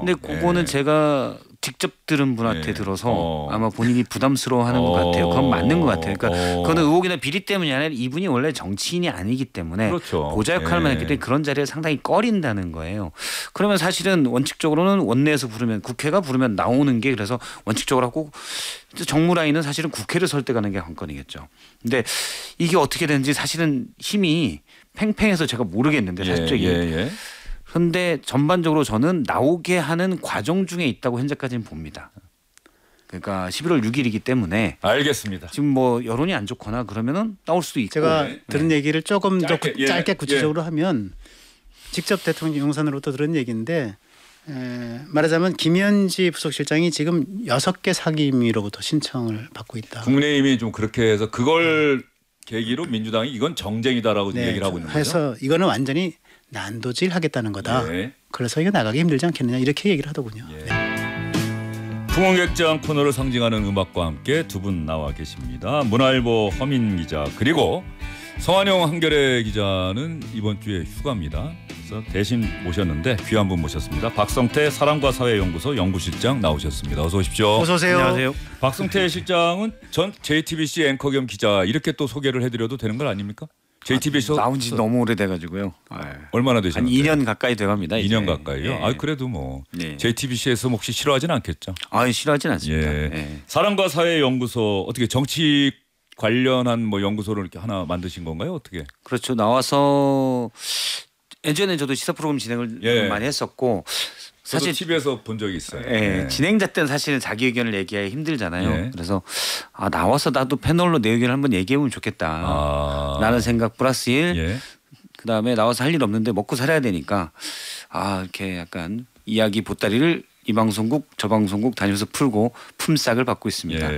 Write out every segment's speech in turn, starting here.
근데 그거는 제가 직접 들은 분한테 들어서 아마 본인이 부담스러워하는 것 같아요. 그건 맞는 것 같아요. 그러니까 그거는 의혹이나 비리 때문이 아니라 이분이 원래 정치인이 아니기 때문에 그렇죠. 보좌 역할만 했기 때문에 그런 자리에 상당히 꺼린다는 거예요. 그러면 사실은 원칙적으로는 원내에서 부르면 국회가 부르면 나오는 게 그래서 원칙적으로 하고 정무라인은 사실은 국회를 설득하는 게 관건이겠죠. 근데 이게 어떻게 되는지 사실은 힘이 팽팽해서 제가 모르겠는데 사실적인. 그런데 전반적으로 저는 나오게 하는 과정 중에 있다고 현재까지는 봅니다. 그러니까 11월 6일이기 때문에 알겠습니다. 지금 뭐 여론이 안 좋거나 그러면은 나올 수도 있고. 제가 들은 얘기를 조금 더 짧게 구체적으로 하면 직접 대통령 용산으로부터 들은 얘기인데 말하자면 김현지 부속실장이 지금 6개 사기 혐의로부터 신청을 받고 있다. 국민의힘이 좀 그렇게 해서 그걸 계기로 민주당이 이건 정쟁이다라고 얘기를 하고 있는 거죠. 그래서 이거는 완전히 난도질하겠다는 거다. 그래서 이거 나가기 힘들지 않겠느냐 이렇게 얘기를 하더군요. 풍원객장 코너를 상징하는 음악과 함께 두 분 나와 계십니다. 문화일보 허민 기자 그리고 성한용 한겨레 기자는 이번 주에 휴가입니다. 그래서 대신 모셨는데 귀한 분 모셨습니다. 박성태 사람과 사회연구소 연구실장 나오셨습니다. 어서 오십시오. 어서 오세요. 안녕하세요. 박성태 실장은 전 JTBC 앵커 겸 기자 이렇게 또 소개를 해드려도 되는 건 아닙니까? JTBC 나온 지 너무 오래돼가지고요. 얼마나 한 되셨나요? 2년 가까이 돼갑니다. 2년 가까이요? 그래도 뭐 JTBC에서 혹시 싫어하진 않겠죠? 싫어하진 않습니다. 사람과 사회연구소 어떻게 정치 관련한 뭐 연구소를 이렇게 하나 만드신 건가요? 어떻게? 그렇죠. 나와서 예전에 저도 시사 프로그램 진행을 많이 했었고 사실 TV에서 본 적이 있어요. 진행자 때는 사실은 자기 의견을 얘기하기 힘들잖아요. 그래서 나와서 나도 패널로 내 의견을 한번 얘기해보면 좋겠다 라는 생각 플러스 1 그다음에 나와서 할 일 없는데 먹고 살아야 되니까 이렇게 약간 이야기 보따리를 이 방송국 저 방송국 다니면서 풀고 품삯을 받고 있습니다.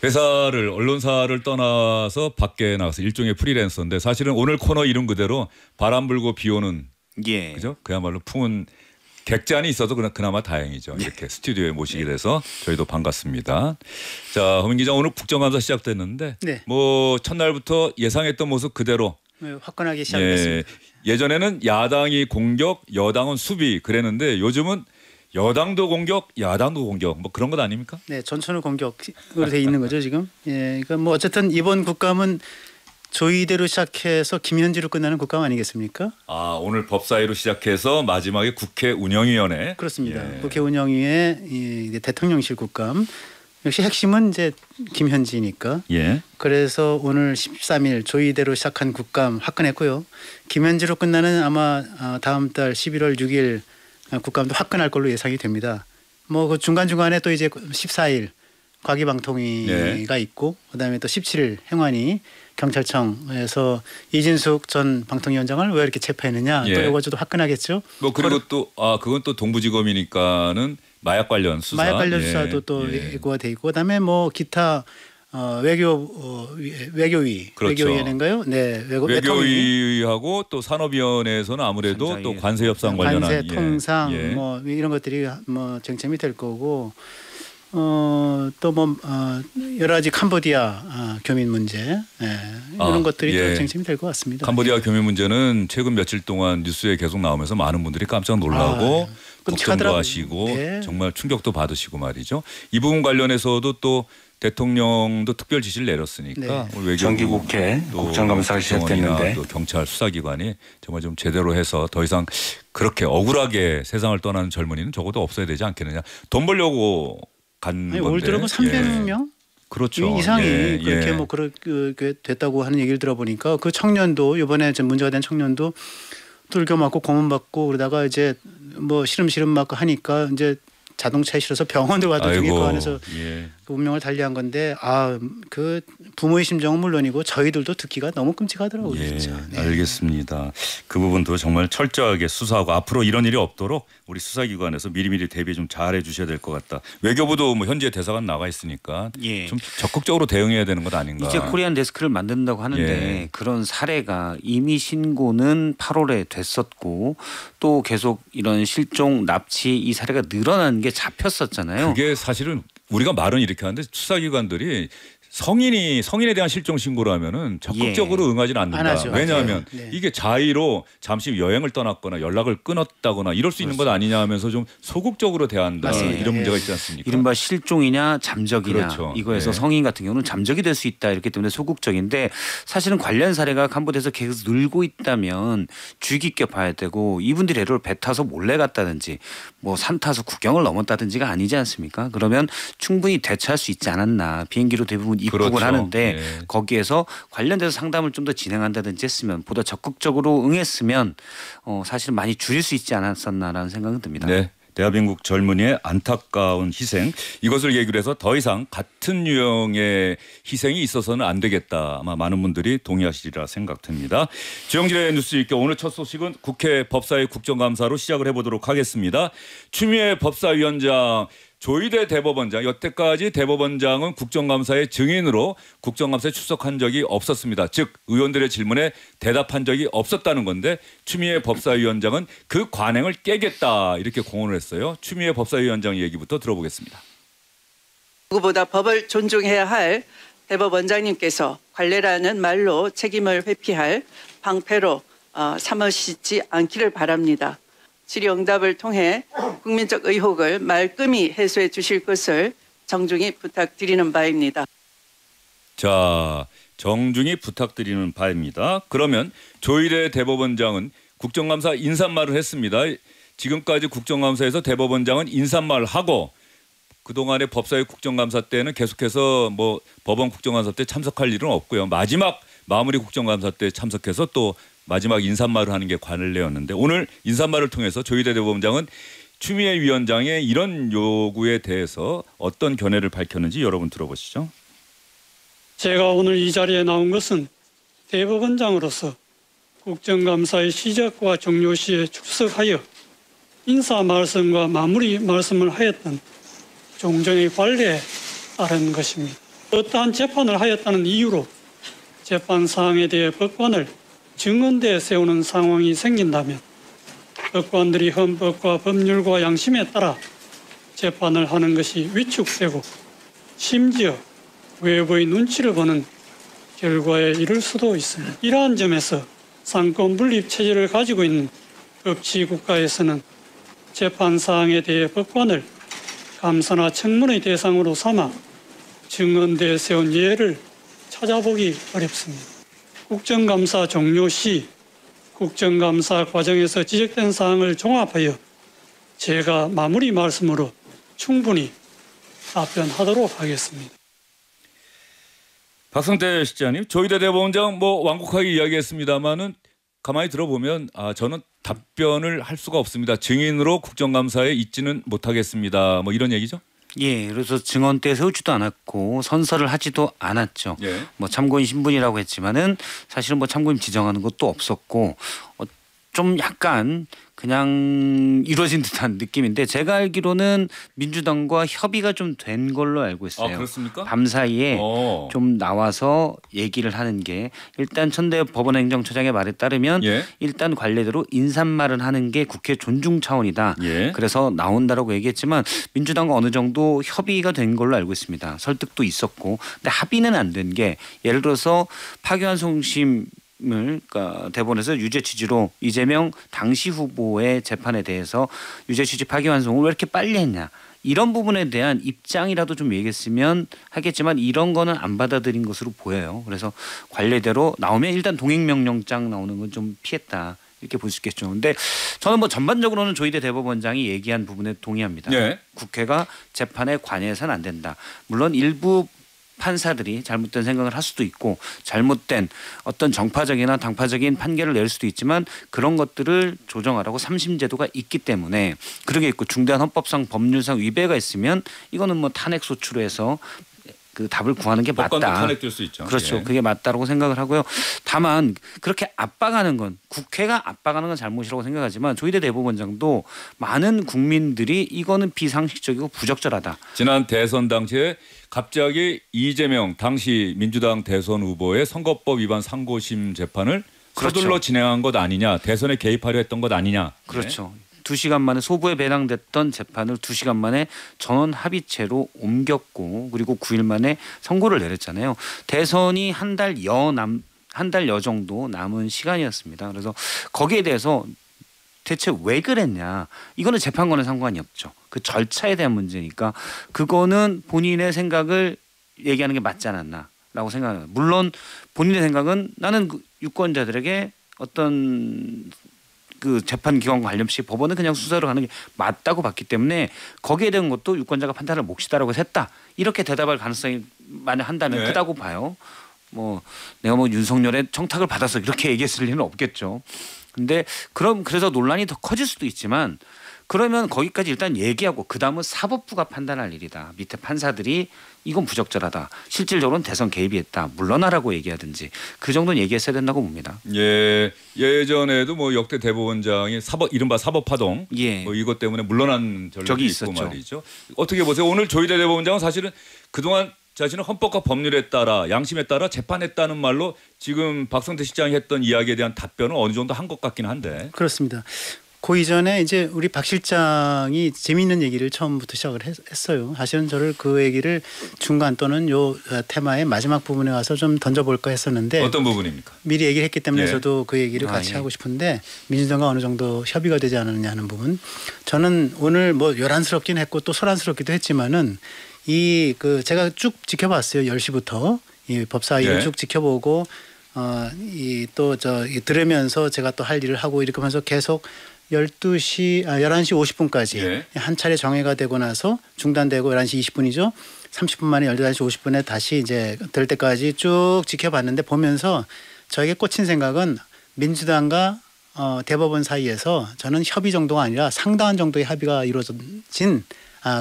회사를 언론사를 떠나서 밖에 나가서 일종의 프리랜서인데 사실은 오늘 코너 이름 그대로 바람 불고 비 오는 그죠? 그야말로 풍은 객잔이 있어도 그나마 다행이죠. 이렇게 스튜디오에 모시게 돼서 저희도 반갑습니다. 자, 허민 기자 오늘 국정감사 시작됐는데 뭐 첫날부터 예상했던 모습 그대로 화끈하게 시작됐습니다. 예전에는 야당이 공격, 여당은 수비 그랬는데 요즘은 여당도 공격, 야당도 공격 뭐 그런 것 아닙니까? 네, 전천후 공격으로 돼 있는 거죠 지금. 그러니까 뭐 어쨌든 이번 국감은 조의대로 시작해서 김현지로 끝나는 국감 아니겠습니까? 오늘 법사위로 시작해서 마지막에 국회 운영위원회. 그렇습니다. 국회 운영위의 대통령실 국감. 역시 핵심은 이제 김현지니까. 그래서 오늘 13일 조의대로 시작한 국감 화끈했고요. 김현지로 끝나는 아마 다음 달 11월 6일 국감도 화끈할 걸로 예상이 됩니다. 뭐 그 중간중간에 또 이제 14일 과기방통위가 있고 그다음에 또 17일 행안위 경찰청에서 이진숙 전 방통위원장을 왜 이렇게 체포했느냐 또 이거도 화끈하겠죠. 뭐 그리고 또 그건 또 동부지검이니까는 마약 관련 수사. 마약 관련 수사도 또 예고가 돼 있고 그다음에 뭐 기타 외교위 외교위원회인가요? 네, 외교위하고 또 산업위원회에서는 아무래도 또 관세 협상 관련한 관세 통상 뭐 이런 것들이 뭐 쟁점이 될 거고. 또 뭐 여러 가지 캄보디아 교민 문제 이런 것들이 또 쟁점이 될 것 같습니다. 캄보디아 교민 문제는 최근 며칠 동안 뉴스에 계속 나오면서 많은 분들이 깜짝 놀라고 걱정도 하시고 정말 충격도 받으시고 말이죠. 이 부분 관련해서도 또 대통령도 특별 지시를 내렸으니까 정기국회 국정감사가 시작됐는데 또 경찰 수사기관이 정말 좀 제대로 해서 더 이상 그렇게 억울하게 세상을 떠나는 젊은이는 적어도 없어야 되지 않겠느냐. 돈 벌려고 간 건데. 올 들어 뭐 300명 그렇죠. 이상이 그렇게 뭐 그렇게 됐다고 하는 얘기를 들어보니까 그 청년도 이번에 문제가 된 청년도 뚫겨 맞고 고문 받고 그러다가 이제 뭐 시름시름 맞고 하니까 이제 자동차에 실어서 병원을 와도 그 안에서 그 운명을 달리한 건데 그 부모의 심정은 물론이고 저희들도 듣기가 너무 끔찍하더라고요. 진짜. 알겠습니다. 그 부분도 정말 철저하게 수사하고 앞으로 이런 일이 없도록 우리 수사기관에서 미리미리 대비 좀 잘해 주셔야 될 것 같다. 외교부도 뭐 현지에 대사관 나가 있으니까 좀 적극적으로 대응해야 되는 것 아닌가. 이제 코리안 데스크를 만든다고 하는데 그런 사례가 이미 신고는 8월에 됐었고 또 계속 이런 실종 납치 이 사례가 늘어난 게 잡혔었잖아요. 그게 사실은 우리가 말은 이렇게 하는데 수사기관들이 성인에 대한 실종 신고라면은 적극적으로 응하지는 않는다. 왜냐하면 이게 자의로 잠시 여행을 떠났거나 연락을 끊었다거나 이럴 수 있는 것 아니냐 하면서 좀 소극적으로 대한다. 이런 문제가 있지 않습니까? 이른바 실종이냐 잠적이냐 그렇죠. 이거에서 성인 같은 경우는 잠적이 될 수 있다. 이렇기 때문에 소극적인데 사실은 관련 사례가 캄보디아에서 계속 늘고 있다면 주의 깊게 봐야 되고 이분들이 예를 들어 배 타서 몰래 갔다든지 뭐 산 타서 국경을 넘었다든지가 아니지 않습니까? 그러면 충분히 대처할 수 있지 않았나. 비행기로 대부분 입국을 그렇죠. 하는데 거기에서 관련돼서 상담을 좀 더 진행한다든지 했으면 보다 적극적으로 응했으면 사실은 많이 줄일 수 있지 않았었나라는 생각은 듭니다. 네. 대한민국 젊은이의 안타까운 희생 이것을 계기로 해서 더 이상 같은 유형의 희생이 있어서는 안 되겠다. 아마 많은 분들이 동의하시리라 생각됩니다. 주영진의 뉴스 읽기 오늘 첫 소식은 국회 법사위 국정감사로 시작을 해보도록 하겠습니다. 추미애 법사위원장 조희대 대법원장 여태까지 대법원장은 국정감사의 증인으로 국정감사에 출석한 적이 없었습니다. 즉 의원들의 질문에 대답한 적이 없었다는 건데 추미애 법사위원장은 그 관행을 깨겠다 이렇게 공언을 했어요. 추미애 법사위원장 얘기부터 들어보겠습니다. 누구보다 법을 존중해야 할 대법원장님께서 관례라는 말로 책임을 회피할 방패로 삼으시지 않기를 바랍니다. 질의응답을 통해 국민적 의혹을 말끔히 해소해 주실 것을 정중히 부탁드리는 바입니다. 자, 정중히 부탁드리는 바입니다. 그러면 조희대 대법원장은 국정감사 인사말을 했습니다. 지금까지 국정감사에서 대법원장은 인사말을 하고 그동안의 법사위 국정감사 때는 계속해서 뭐 법원 국정감사 때 참석할 일은 없고요. 마지막 마무리 국정감사 때 참석해서 또 마지막 인사말을 하는 게 관례였는데 오늘 인사말을 통해서 조희대 대법원장은 추미애 위원장의 이런 요구에 대해서 어떤 견해를 밝혔는지 여러분 들어보시죠. 제가 오늘 이 자리에 나온 것은 대법원장으로서 국정감사의 시작과 종료 시에 출석하여 인사 말씀과 마무리 말씀을 하였던 종정의 관례에 따른 것입니다. 어떠한 재판을 하였다는 이유로 재판 사항에 대해 법관을 증언대에 세우는 상황이 생긴다면 법관들이 헌법과 법률과 양심에 따라 재판을 하는 것이 위축되고 심지어 외부의 눈치를 보는 결과에 이를 수도 있습니다. 이러한 점에서 상권 분립 체제를 가지고 있는 법치국가에서는 재판 사항에 대해 법관을 감사나 청문의 대상으로 삼아 증언대에 세운 예를 찾아보기 어렵습니다. 국정감사 종료 시 국정감사 과정에서 지적된 사항을 종합하여 제가 마무리 말씀으로 충분히 답변하도록 하겠습니다. 박성태 실장님, 조희대 대법원장 뭐 완곡하게 이야기했습니다마는 가만히 들어보면 저는 답변을 할 수가 없습니다. 증인으로 국정감사에 있지는 못하겠습니다. 뭐 이런 얘기죠? 예, 그래서 증언대에 세우지도 않았고 선서를 하지도 않았죠. 뭐 참고인 신분이라고 했지만은 사실은 뭐 참고인 지정하는 것도 없었고 좀 약간 그냥 이루어진 듯한 느낌인데 제가 알기로는 민주당과 협의가 좀 된 걸로 알고 있어요. 그렇습니까? 밤 사이에 좀 나와서 얘기를 하는 게 일단 천대 법원행정처장의 말에 따르면 일단 관례대로 인사말을 하는 게 국회 존중 차원이다. 그래서 나온다라고 얘기했지만 민주당과 어느 정도 협의가 된 걸로 알고 있습니다. 설득도 있었고 근데 합의는 안 된 게 예를 들어서 파기환송심 그러니까 대법원에서 유죄 취지로 이재명 당시 후보의 재판에 대해서 유죄 취지 파기환송을 왜 이렇게 빨리 했냐 이런 부분에 대한 입장이라도 좀 얘기했으면 하겠지만 이런 거는 안 받아들인 것으로 보여요. 그래서 관례대로 나오면 일단 동행명령장 나오는 건 좀 피했다 이렇게 볼 수 있겠죠. 근데 저는 뭐 전반적으로는 조희대 대법원장이 얘기한 부분에 동의합니다. 국회가 재판에 관여해서는 안 된다. 물론 일부 판사들이 잘못된 생각을 할 수도 있고 잘못된 어떤 정파적이나 당파적인 판결을 낼 수도 있지만 그런 것들을 조정하라고 3심 제도가 있기 때문에 그런 게 있고 중대한 헌법상 법률상 위배가 있으면 이거는 뭐 탄핵 소추로 해서 그 답을 구하는 게 맞다. 법관도 탄핵될 수 있죠. 그렇죠. 그게 맞다라고 생각을 하고요. 다만 그렇게 압박하는 건 국회가 압박하는 건 잘못이라고 생각하지만 조희대 대법원장도 많은 국민들이 이거는 비상식적이고 부적절하다. 지난 대선 당시에 갑자기 이재명 당시 민주당 대선 후보의 선거법 위반 상고심 재판을 서둘러 진행한 것 아니냐. 대선에 개입하려 했던 것 아니냐. 그렇죠. 2시간 만에 소부에 배당됐던 재판을 2시간 만에 전원 합의체로 옮겼고 그리고 9일 만에 선고를 내렸잖아요. 대선이 한 달여 정도 남은 시간이었습니다. 그래서 거기에 대해서 대체 왜 그랬냐? 이거는 재판과는 상관이 없죠. 그 절차에 대한 문제니까 그거는 본인의 생각을 얘기하는 게 맞지 않았나라고 생각해요. 물론 본인의 생각은 나는 그 유권자들에게 어떤 그 재판 기관 관련시 법원은 그냥 수사로 가는 게 맞다고 봤기 때문에 거기에 대한 것도 유권자가 판단을 몫이다라고 했다. 이렇게 대답할 가능성이 만약 한다면 크다고 봐요. 뭐 내가 뭐 윤석열의 청탁을 받아서 이렇게 얘기했을 리는 없겠죠. 근데 그래서 논란이 더 커질 수도 있지만 그러면 거기까지 일단 얘기하고 그다음은 사법부가 판단할 일이다. 밑에 판사들이 이건 부적절하다. 실질적으로는 대선 개입이었다. 물러나라고 얘기하든지 그 정도는 얘기했어야 된다고 봅니다. 예전에도 뭐 역대 대법원장이 이른바 사법파동 뭐 이것 때문에 물러난 적이 있고 말이죠. 어떻게 보세요? 오늘 조희대 대법원장은 사실은 그동안 자신은 헌법과 법률에 따라 양심에 따라 재판했다는 말로 지금 박성태 실장이 했던 이야기에 대한 답변을 어느 정도 한 것 같긴 한데. 그렇습니다. 그 이전에 이제 우리 박 실장이 재미있는 얘기를 처음부터 시작을 했어요. 사실은 저를 그 얘기를 중간 또는 요 테마의 마지막 부분에 와서 좀 던져볼까 했었는데 어떤 부분입니까? 미리 얘기를 했기 때문에 저도 그 얘기를 같이 하고 싶은데 민주당과 어느 정도 협의가 되지 않았느냐 하는 부분. 저는 오늘 뭐 요란스럽긴 했고 또 소란스럽기도 했지만은 제가 쭉 지켜봤어요. 10시부터 이 법사위를 쭉 지켜보고 들으면서 제가 또 할 일을 하고 이렇게 하면서 계속 11시 50분까지 한 차례 정회가 되고 나서 중단되고 11시 20분이죠. 30분 만에 11시 50분에 다시 이제 될 때까지 쭉 지켜봤는데 보면서 저에게 꽂힌 생각은 민주당과 대법원 사이에서 저는 협의 정도가 아니라 상당한 정도의 합의가 이루어진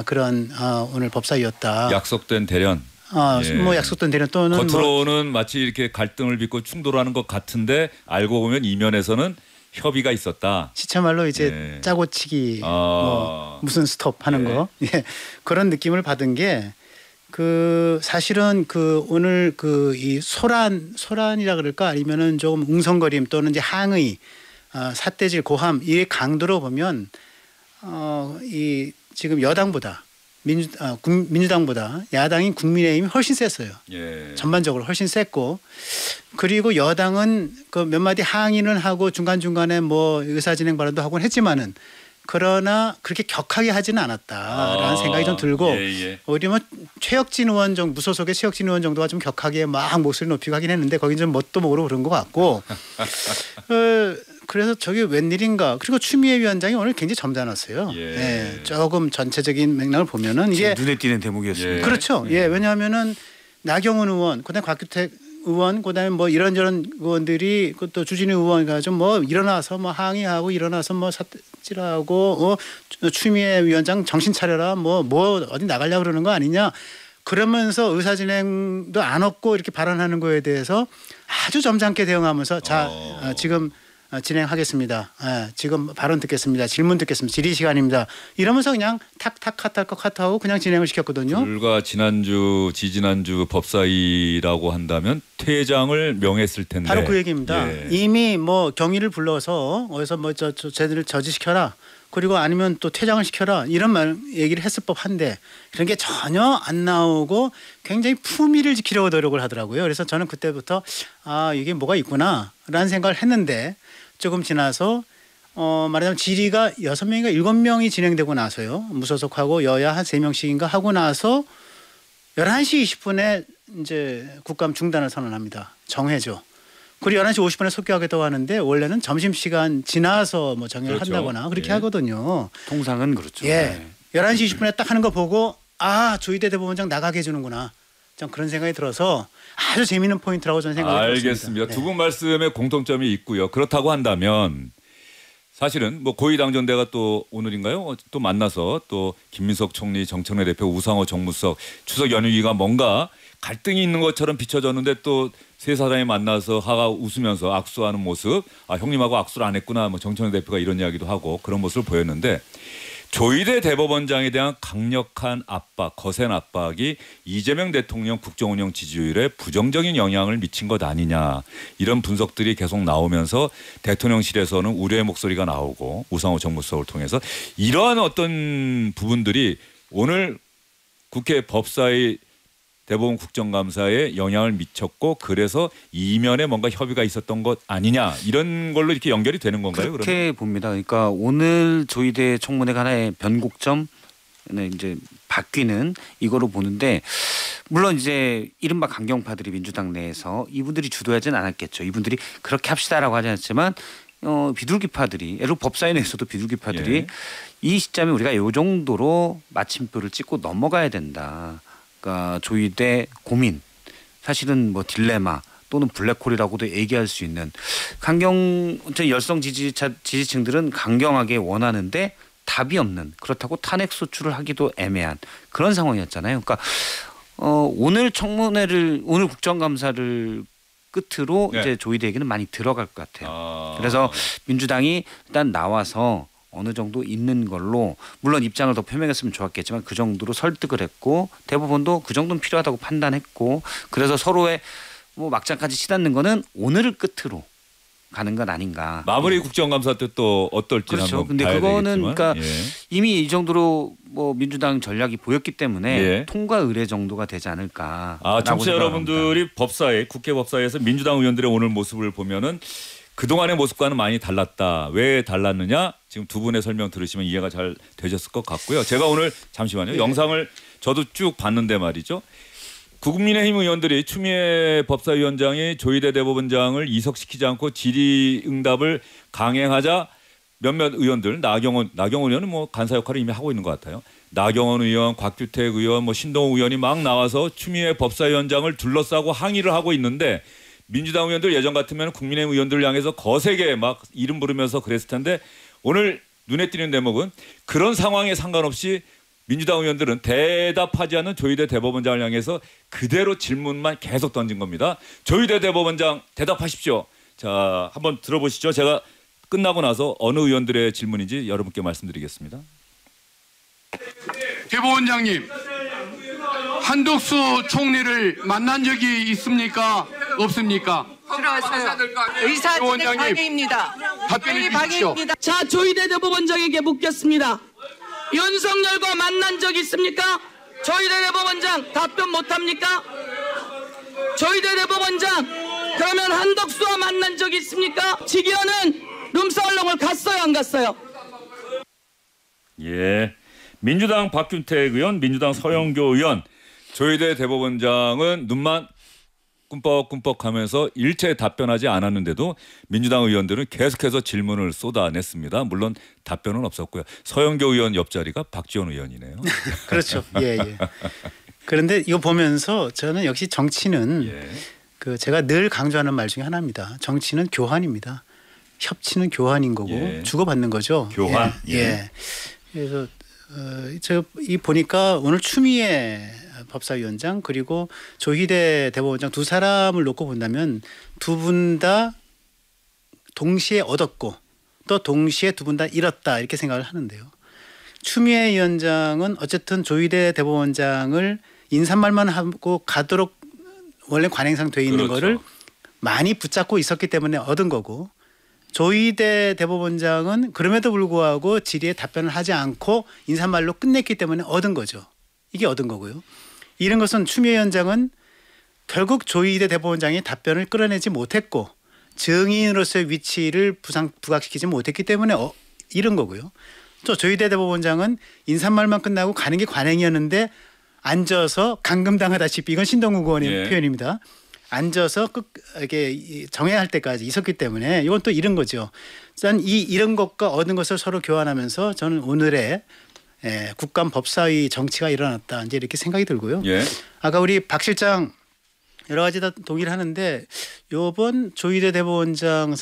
그런 오늘 법사위였다. 약속된 대련. 뭐 약속된 대련 또는 겉으로는 마치 이렇게 갈등을 빚고 충돌하는 것 같은데 알고 보면 이면에서는 협의가 있었다. 시체말로 이제 짜고치기 뭐 무슨 스톱하는 거 그런 느낌을 받은 게 사실은 오늘 이 소란이라 그럴까 아니면은 조금 웅성거림 또는 이제 항의 삿대질 고함 이 강도로 보면 지금 여당보다 민주당보다 야당인 국민의힘이 훨씬 셌어요. 전반적으로 훨씬 셌고 그리고 여당은 몇 마디 항의는 하고 중간중간에 뭐 의사진행 발언도 하곤 했지만은 그러나 그렇게 격하게 하지는 않았다라는 생각이 좀 들고 오히려 뭐 최혁진 의원 정도 무소속의 최혁진 의원 정도가 좀 격하게 막 목소리 높이고 하긴 했는데 거긴 좀 뭣도 모르고 그런 것 같고 그래서 저게 웬일인가. 그리고 추미애 위원장이 오늘 굉장히 점잖았어요. 조금 전체적인 맥락을 보면은 이게 눈에 띄는 대목이었습니다. 그렇죠. 왜냐하면은 나경원 의원, 그다음에 곽규택 의원, 그다음에 뭐 이런저런 의원들이 또 주진우 의원 가지고 뭐 일어나서 뭐 항의하고 일어나서 뭐 삿질하고 추미애 위원장 정신 차려라 뭐 어디 나가려 그러는 거 아니냐. 그러면서 의사진행도 안 없고 이렇게 발언하는 거에 대해서 아주 점잖게 대응하면서 지금 진행하겠습니다. 지금 발언 듣겠습니다. 질문 듣겠습니다. 질의 시간입니다. 이러면서 그냥 탁탁 카타하고 그냥 진행을 시켰거든요. 불과 지지난주 법사위라고 한다면 퇴장을 명했을 텐데. 바로 그 얘기입니다. 이미 뭐 경위를 불러서 어디서 뭐 쟤들을 저지시켜라. 그리고 아니면 또 퇴장을 시켜라. 이런 얘기를 했을 법한데 그런 게 전혀 안 나오고 굉장히 품위를 지키려고 노력을 하더라고요. 그래서 저는 그때부터 이게 뭐가 있구나라는 생각을 했는데 조금 지나서 말하자면 질의가 6명인가 7명이 진행되고 나서요. 무소속하고 여야 한 3명씩인가 하고 나서 11시 20분에 이제 국감 중단을 선언합니다. 정해죠. 그리고 11시 50분에 속기하겠다고 하는데 원래는 점심시간 지나서 뭐 정회를 한다거나 그렇게 하거든요. 통상은 그렇죠. 11시 20분에 딱 하는 거 보고 조희대 대법원장 나가게 해주는구나. 좀 그런 생각이 들어서 아주 재미있는 포인트라고 저는 생각을 했습니다. 알겠습니다. 두 분 말씀에 공통점이 있고요. 그렇다고 한다면 사실은 뭐 고위당전대가 또 오늘인가요? 또 만나서 또 김민석 총리, 정청래 대표, 우상호 정무수석 추석 연휴기가 뭔가 갈등이 있는 것처럼 비춰졌는데 또 세 사람이 만나서 웃으면서 악수하는 모습. 형님하고 악수를 안 했구나. 뭐 정청래 대표가 이런 이야기도 하고 그런 모습을 보였는데 조희대 대법원장에 대한 강력한 압박, 거센 압박이 이재명 대통령 국정운영 지지율에 부정적인 영향을 미친 것 아니냐 이런 분석들이 계속 나오면서 대통령실에서는 우려의 목소리가 나오고 우상호 정무수석을 통해서 이러한 어떤 부분들이 오늘 국회 법사위 대법원 국정감사에 영향을 미쳤고 그래서 이면에 뭔가 협의가 있었던 것 아니냐 이런 걸로 이렇게 연결이 되는 건가요? 그렇게 그러면? 봅니다. 그러니까 오늘 조희대 청문회가 하나의 변곡점 이제 바뀌는 이거로 보는데 물론 이제 이른바 강경파들이 민주당 내에서 이분들이 주도하지는 않았겠죠. 이분들이 그렇게 합시다라고 하지 않았지만 비둘기파들이 예를 들어 법사위 내에서도 비둘기파들이 예. 이 시점에 우리가 이 정도로 마침표를 찍고 넘어가야 된다. 그러니까 조희대 고민 사실은 뭐 딜레마 또는 블랙홀이라고도 얘기할 수 있는 열성 지지층들은 강경하게 원하는데 답이 없는 그렇다고 탄핵 소추를 하기도 애매한 그런 상황이었잖아요. 그러니까 오늘 오늘 국정감사를 끝으로 네. 이제 조희대에게는 많이 들어갈 것 같아요. 그래서 민주당이 일단 나와서 어느 정도 있는 걸로 물론 입장을 더 표명했으면 좋았겠지만 그 정도로 설득을 했고 대법원도 그 정도는 필요하다고 판단했고 그래서 서로의 뭐 막장까지 치닫는 거는 오늘을 끝으로 가는 건 아닌가. 마무리 국정감사 때 또 어떨지 그렇죠. 한번 근데 봐야 그거는 되겠지만. 그러니까 예. 이미 이 정도로 뭐 민주당 전략이 보였기 때문에 예. 통과 의례 정도가 되지 않을까. 청취자 여러분들이 법사위 국회 법사위에서 민주당 의원들의 오늘 모습을 보면은 그동안의 모습과는 많이 달랐다. 왜 달랐느냐? 지금 두 분의 설명 들으시면 이해가 잘 되셨을 것 같고요. 제가 오늘 잠시만요. 영상을 저도 쭉 봤는데 말이죠. 국민의힘 의원들이 추미애 법사위원장이 조희대 대법원장을 이석시키지 않고 질의응답을 강행하자 몇몇 의원들 나경원 의원은 뭐 간사 역할을 이미 하고 있는 것 같아요. 나경원 의원, 곽규택 의원, 뭐 신동욱 의원이 막 나와서 추미애 법사위원장을 둘러싸고 항의를 하고 있는데 민주당 의원들 예전 같으면 국민의힘 의원들을 향해서 거세게 막 이름 부르면서 그랬을 텐데 오늘 눈에 띄는 대목은 그런 상황에 상관없이 민주당 의원들은 대답하지 않는 조희대 대법원장을 향해서 그대로 질문만 계속 던진 겁니다. 조희대 대법원장 대답하십시오. 자, 한번 들어보시죠. 제가 끝나고 나서 어느 의원들의 질문인지 여러분께 말씀드리겠습니다. 대법원장님, 한덕수 총리를 만난 적이 있습니까? 없습니까? 들어와서요. 의사진행 방해입니다. 답변해 주십시오. 자, 조희대 대법원장에게 묻겠습니다. 윤석열과 만난 적 있습니까? 조희대 대법원장 답변 못합니까? 조희대 대법원장 그러면 한덕수와 만난 적 있습니까? 직위원은 룸살롱을 갔어요 안 갔어요? 예, 민주당 박균택 의원, 민주당 서영교 의원, 조희대 대법원장은 눈만 꿈뻑꿈뻑하면서 일체 답변하지 않았는데도 민주당 의원들은 계속해서 질문을 쏟아냈습니다. 물론 답변은 없었고요. 서영교 의원 옆자리가 박지원 의원이네요. 그렇죠. 예, 예. 그런데 이거 보면서 저는 역시 정치는 그 제가 늘 강조하는 말 중에 하나입니다. 정치는 교환입니다. 협치는 교환인 거고 주고받는 거죠. 교환. 예. 그래서 저 이 보니까 오늘 추미애 법사위원장 그리고 조희대 대법원장 두 사람을 놓고 본다면 두 분 다 동시에 얻었고 또 동시에 두 분 다 잃었다 이렇게 생각을 하는데요. 추미애 위원장은 어쨌든 조희대 대법원장을 인사말만 하고 가도록 원래 관행상 돼 있는 거를 많이 붙잡고 있었기 때문에 얻은 거고 조희대 대법원장은 그럼에도 불구하고 질의에 답변을 하지 않고 인사말로 끝냈기 때문에 얻은 거죠. 이게 얻은 거고요. 이런 것은 추미애 위원장은 결국 조희대 대법원장이 답변을 끌어내지 못했고 증인으로서의 위치를 부각시키지 못했기 때문에 잃은 거고요. 또 조희대 대법원장은 인사말만 끝나고 가는 게 관행이었는데 앉아서 감금당하다시피 이건 신동욱 의원의 표현입니다. 앉아서 이렇게 정해야 할 때까지 있었기 때문에 이건 또 잃은 거죠. 일단 이런 것과 얻은 것을 서로 교환하면서 저는 오늘의 국감 법사위 정치가 일어났다 이제 이렇게 생각이 들고요. 아까 우리 박 실장 여러 가지 다 동의를 하는데 이번 조희대 대법원장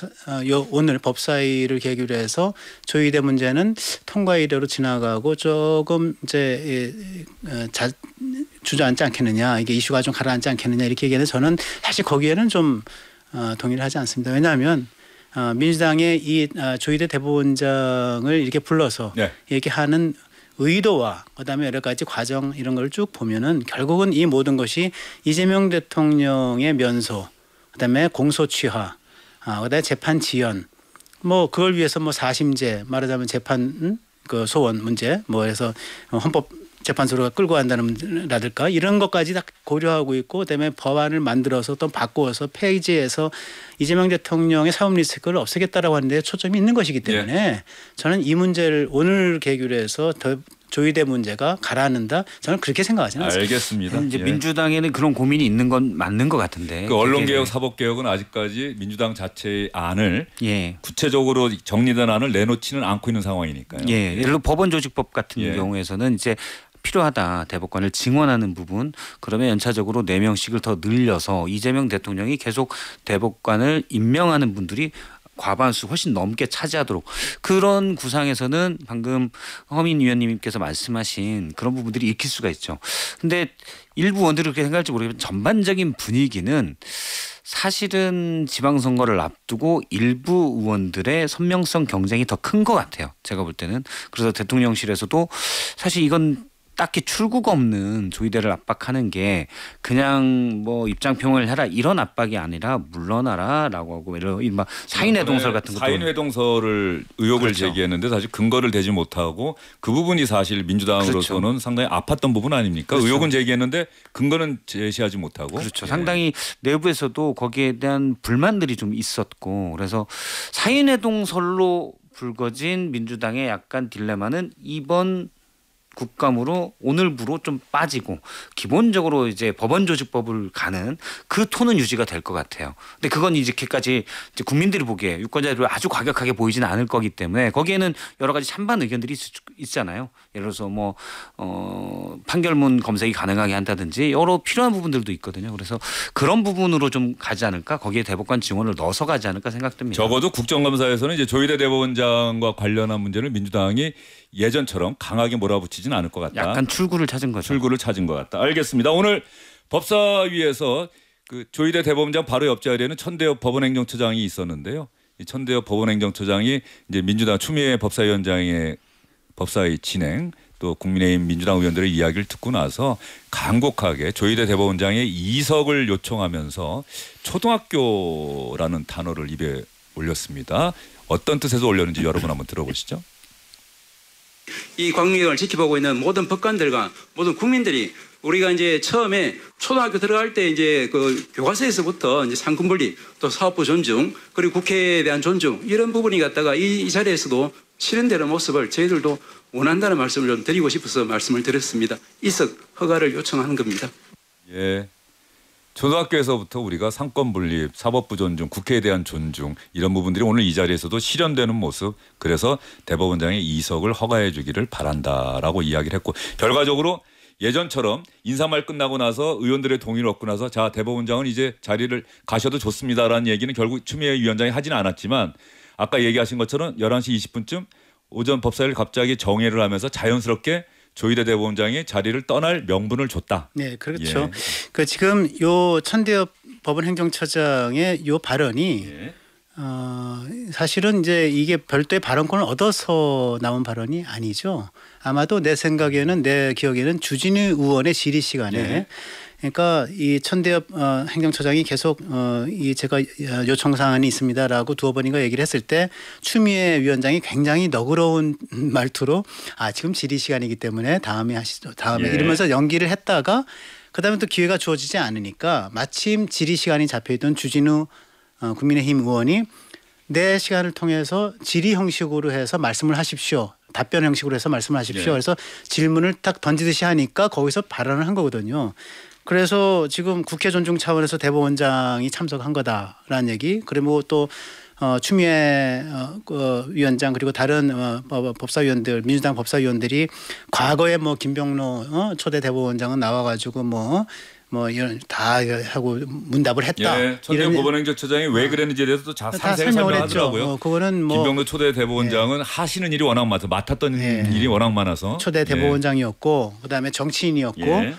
오늘 법사위를 계기로 해서 조희대 문제는 통과 이래로 지나가고 조금 이제 주저앉지 않겠느냐 이게 이슈가 좀 가라앉지 않겠느냐 이렇게 얘기하는데 저는 사실 거기에는 좀 동의를 하지 않습니다. 왜냐하면 민주당의 이 조희대 대법원장을 이렇게 불러서 네. 얘기하는 의도와 그다음에 여러 가지 과정 이런 걸 쭉 보면은 결국은 이 모든 것이 이재명 대통령의 면소, 그다음에 공소 취하, 그다음에 재판 지연, 뭐 그걸 위해서 뭐 사심제 말하자면 재판 그 소원 문제 뭐 해서 헌법재판소로 끌고 간다든가 이런 것까지 다 고려하고 있고 그다음에 법안을 만들어서 또 바꾸어서 폐지해서 이재명 대통령의 사법 리스크를 없애겠다라고 하는데 초점이 있는 것이기 때문에 예. 저는 이 문제를 오늘 계기로 해서 조희대 문제가 가라앉는다 저는 그렇게 생각하지 않습니다. 알겠습니다. 이제 예. 민주당에는 그런 고민이 있는 건 맞는 것 같은데. 그 언론개혁, 사법개혁은 아직까지 민주당 자체의 안을 예. 구체적으로 정리된 안을 내놓지는 않고 있는 상황이니까요. 예. 예를 들어 법원조직법 같은 예. 경우에서는 이제 필요하다 대법관을 증원하는 부분 그러면 연차적으로 4명씩을 더 늘려서 이재명 대통령이 계속 대법관을 임명하는 분들이 과반수 훨씬 넘게 차지하도록 그런 구상에서는 방금 허민 위원님께서 말씀하신 그런 부분들이 익힐 수가 있죠. 근데 일부 의원들이 그렇게 생각할지 모르겠지만 전반적인 분위기는 사실은 지방선거를 앞두고 일부 의원들의 선명성 경쟁이 더 큰 것 같아요. 제가 볼 때는. 그래서 대통령실에서도 사실 이건 딱히 출구가 없는 조희대를 압박하는 게 그냥 뭐 입장표명을 해라 이런 압박이 아니라 물러나라라고 하고 이런 사인회동설 같은 것도 사인회동설을 의혹을 그렇죠. 제기했는데 사실 근거를 대지 못하고 그 부분이 사실 민주당으로서는 그렇죠. 상당히 아팠던 부분 아닙니까? 그렇죠. 의혹은 제기했는데 근거는 제시하지 못하고 그렇죠. 예. 상당히 내부에서도 거기에 대한 불만들이 좀 있었고 그래서 사인회동설로 불거진 민주당의 약간 딜레마는 이번 국감으로 오늘부로 좀 빠지고 기본적으로 이제 법원조직법을 가는 그 톤은 유지가 될 것 같아요. 근데 그건 이제까지 이제 국민들이 보기에 유권자들이 아주 과격하게 보이지는 않을 거기 때문에 거기에는 여러 가지 찬반 의견들이 있잖아요. 예를 들어서 뭐 판결문 검색이 가능하게 한다든지 여러 필요한 부분들도 있거든요. 그래서 그런 부분으로 좀 가지 않을까 거기에 대법관 증언을 넣어서 가지 않을까 생각됩니다. 적어도 국정감사에서는 이제 조희대 대법원장과 관련한 문제를 민주당이 예전처럼 강하게 몰아붙이진 않을 것 같다. 약간 출구를 찾은 거죠. 출구를 찾은 것 같다. 알겠습니다. 오늘 법사위에서 그 조희대 대법원장 바로 옆자리에는 천대엽 법원행정처장이 있었는데요. 이 천대엽 법원행정처장이 이제 민주당 추미애 법사위원장의 법사위 진행 또 국민의힘 민주당 의원들의 이야기를 듣고 나서 간곡하게 조희대 대법원장의 이석을 요청하면서 초등학교라는 단어를 입에 올렸습니다. 어떤 뜻에서 올렸는지 여러분 한번 들어보시죠. 이 광명을 지켜보고 있는 모든 법관들과 모든 국민들이 우리가 이제 처음에 초등학교 들어갈 때 이제 그 교과서에서부터 이제 상권분리 또 사법부 존중 그리고 국회에 대한 존중 이런 부분이 갖다가 이 자리에서도 실현되는 모습을 저희들도 원한다는 말씀을 좀 드리고 싶어서 말씀을 드렸습니다. 이석 허가를 요청하는 겁니다. 예. 초등학교에서부터 우리가 상권 분립, 사법부 존중, 국회에 대한 존중 이런 부분들이 오늘 이 자리에서도 실현되는 모습 그래서 대법원장의 이석을 허가해 주기를 바란다라고 이야기를 했고 결과적으로 예전처럼 인사말 끝나고 나서 의원들의 동의를 얻고 나서 자 대법원장은 이제 자리를 가셔도 좋습니다라는 얘기는 결국 추미애 위원장이 하지는 않았지만 아까 얘기하신 것처럼 11시 20분쯤 오전 법사위를 갑자기 정회를 하면서 자연스럽게 조희대 대법원장이 자리를 떠날 명분을 줬다. 네, 그렇죠. 예. 그 지금 요 천대엽 법원행정처장의 요 발언이 예. 사실은 이제 이게 별도의 발언권을 얻어서 나온 발언이 아니죠. 아마도 내 생각에는 내 기억에는 주진우 의원의 질의 시간에 예. 그러니까 이 천대엽 행정처장이 계속 이 제가 요청 사안이 있습니다라고 두어 번인가 얘기를 했을 때 추미애 위원장이 굉장히 너그러운 말투로 지금 질의 시간이기 때문에 다음에 하시죠. 다음에 예. 이러면서 연기를 했다가 그다음에 또 기회가 주어지지 않으니까 마침 질의 시간이 잡혀있던 주진우 국민의힘 의원이 내 시간을 통해서 질의 형식으로 해서 말씀을 하십시오. 답변 형식으로 해서 말씀을 하십시오. 예. 그래서 질문을 딱 던지듯이 하니까 거기서 발언을 한 거거든요. 그래서 지금 국회 존중 차원에서 대법원장이 참석한 거다라는 얘기. 그리고 또 추미애 위원장 그리고 다른 법사위원들 민주당 법사위원들이 과거에 뭐 김병로 초대 대법원장은 나와가지고 뭐 이런 다 하고 문답을 했다. 예, 천대엽 법원행정처장이 왜 그랬는지에 대해서도 상세히 설명하더라고요. 그거는 뭐 김병로 초대 대법원장은 예. 하시는 일이 워낙 맡았던 예. 일이 워낙 많아서 초대 대법원장이었고 그다음에 정치인이었고 예.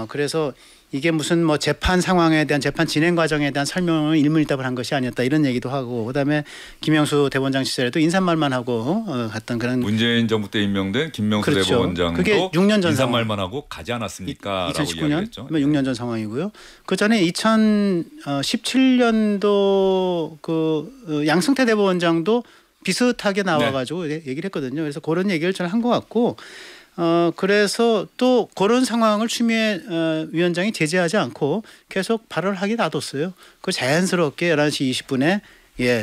그래서 이게 무슨 뭐 재판 상황에 대한 재판 진행 과정에 대한 설명을 일문일답을 한 것이 아니었다 이런 얘기도 하고 그다음에 김영수 대법원장 시절에도 인사말만 하고 갔던 그런 문재인 정부 때 임명된 김명수 그렇죠. 대법원장도 그게 6년 전 인사말만 하고 가지 않았습니까? 2019년 6년 전 상황이고요. 그 전에 2017년도 그 양승태 대법원장도 비슷하게 나와가지고 얘기를 했거든요. 그래서 그런 얘기를 저는 한 것 같고. 그래서 또 그런 상황을 추미애 위원장이 제재하지 않고 계속 발언을 하게 놔뒀어요. 그 자연스럽게 11시 20분에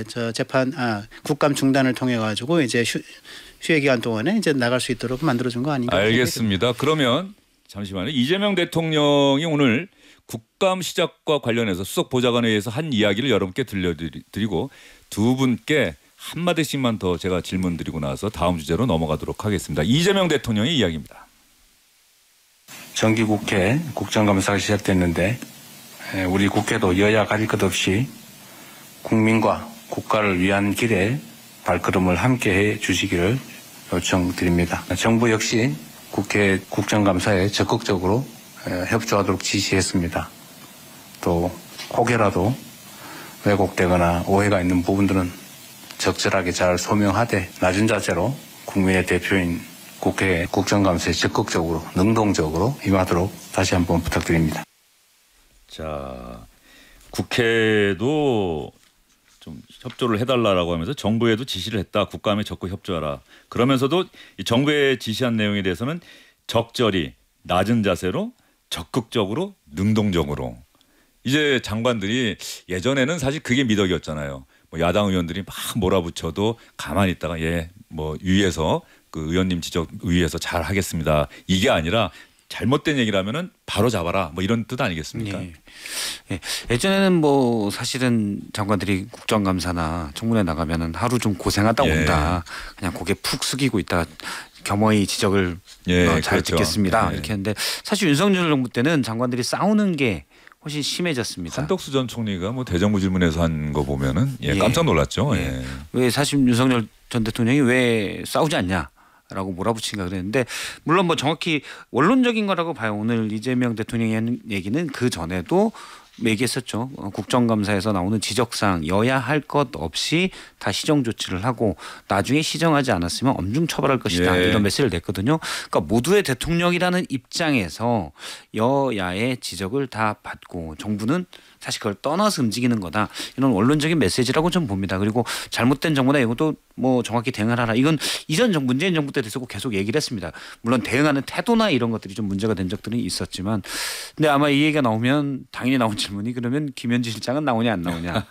저 재판 국감 중단을 통해 가지고 이제 휴회 기간 동안에 이제 나갈 수 있도록 만들어준 거 아닌가? 알겠습니다. 그러면 잠시만요. 이재명 대통령이 오늘 국감 시작과 관련해서 수석 보좌관에 의해서 한 이야기를 여러분께 들려드리고 두 분께 한마디씩만 더 제가 질문 드리고 나서 다음 주제로 넘어가도록 하겠습니다. 이재명 대통령의 이야기입니다. 정기국회 국정감사가 시작됐는데 우리 국회도 여야 가릴 것 없이 국민과 국가를 위한 길에 발걸음을 함께해 주시기를 요청드립니다. 정부 역시 국회 국정감사에 적극적으로 협조하도록 지시했습니다. 또 혹여라도 왜곡되거나 오해가 있는 부분들은 적절하게 잘 소명하되 낮은 자세로 국민의 대표인 국회 국정감사에 적극적으로 능동적으로 임하도록 다시 한번 부탁드립니다. 자, 국회도 좀 협조를 해달라고 하면서 정부에도 지시를 했다. 국감에 적극 협조하라. 그러면서도 이 정부에 지시한 내용에 대해서는 적절히 낮은 자세로 적극적으로 능동적으로. 이제 장관들이 예전에는 사실 그게 미덕이었잖아요. 뭐 야당 의원들이 막 몰아붙여도 가만히 있다가 뭐 위에서 그 의원님 지적 위에서 잘 하겠습니다. 이게 아니라 잘못된 얘기를 하면은 바로 잡아라. 뭐 이런 뜻 아니겠습니까? 네. 네. 예전에는 뭐 사실은 장관들이 국정감사나 청문회 나가면은 하루 좀 고생하다 온다. 그냥 고개 푹 숙이고 있다. 겸허히 지적을 잘 그렇죠. 듣겠습니다. 이렇게 했는데 사실 윤석열 정부 때는 장관들이 싸우는 게 훨씬 심해졌습니다. 한덕수 전 총리가 뭐 대정부 질문에서 한 거 보면은 깜짝 놀랐죠. 왜 사실 윤석열 전 대통령이 왜 싸우지 않냐라고 몰아붙인가 그랬는데 물론 뭐 정확히 원론적인 거라고 봐요. 오늘 이재명 대통령이 한 얘기는 그 전에도 얘기했었죠. 국정감사에서 나오는 지적사항 여야 할 것 없이 다 시정 조치를 하고 나중에 시정하지 않았으면 엄중 처벌할 것이다. 이런 메시지를 냈거든요. 그러니까 모두의 대통령이라는 입장에서 여야의 지적을 다 받고 정부는 사실 그걸 떠나서 움직이는 거다. 이런 원론적인 메시지라고 좀 봅니다. 그리고 잘못된 정부나 이것도 뭐 정확히 대응을 하라. 이건 이전 문재인 정부 때 대해서 계속 얘기를 했습니다. 물론 대응하는 태도나 이런 것들이 좀 문제가 된 적들은 있었지만 근데 아마 이 얘기가 나오면 당연히 나온 질문이 그러면 김현지 실장은 나오냐 안 나오냐.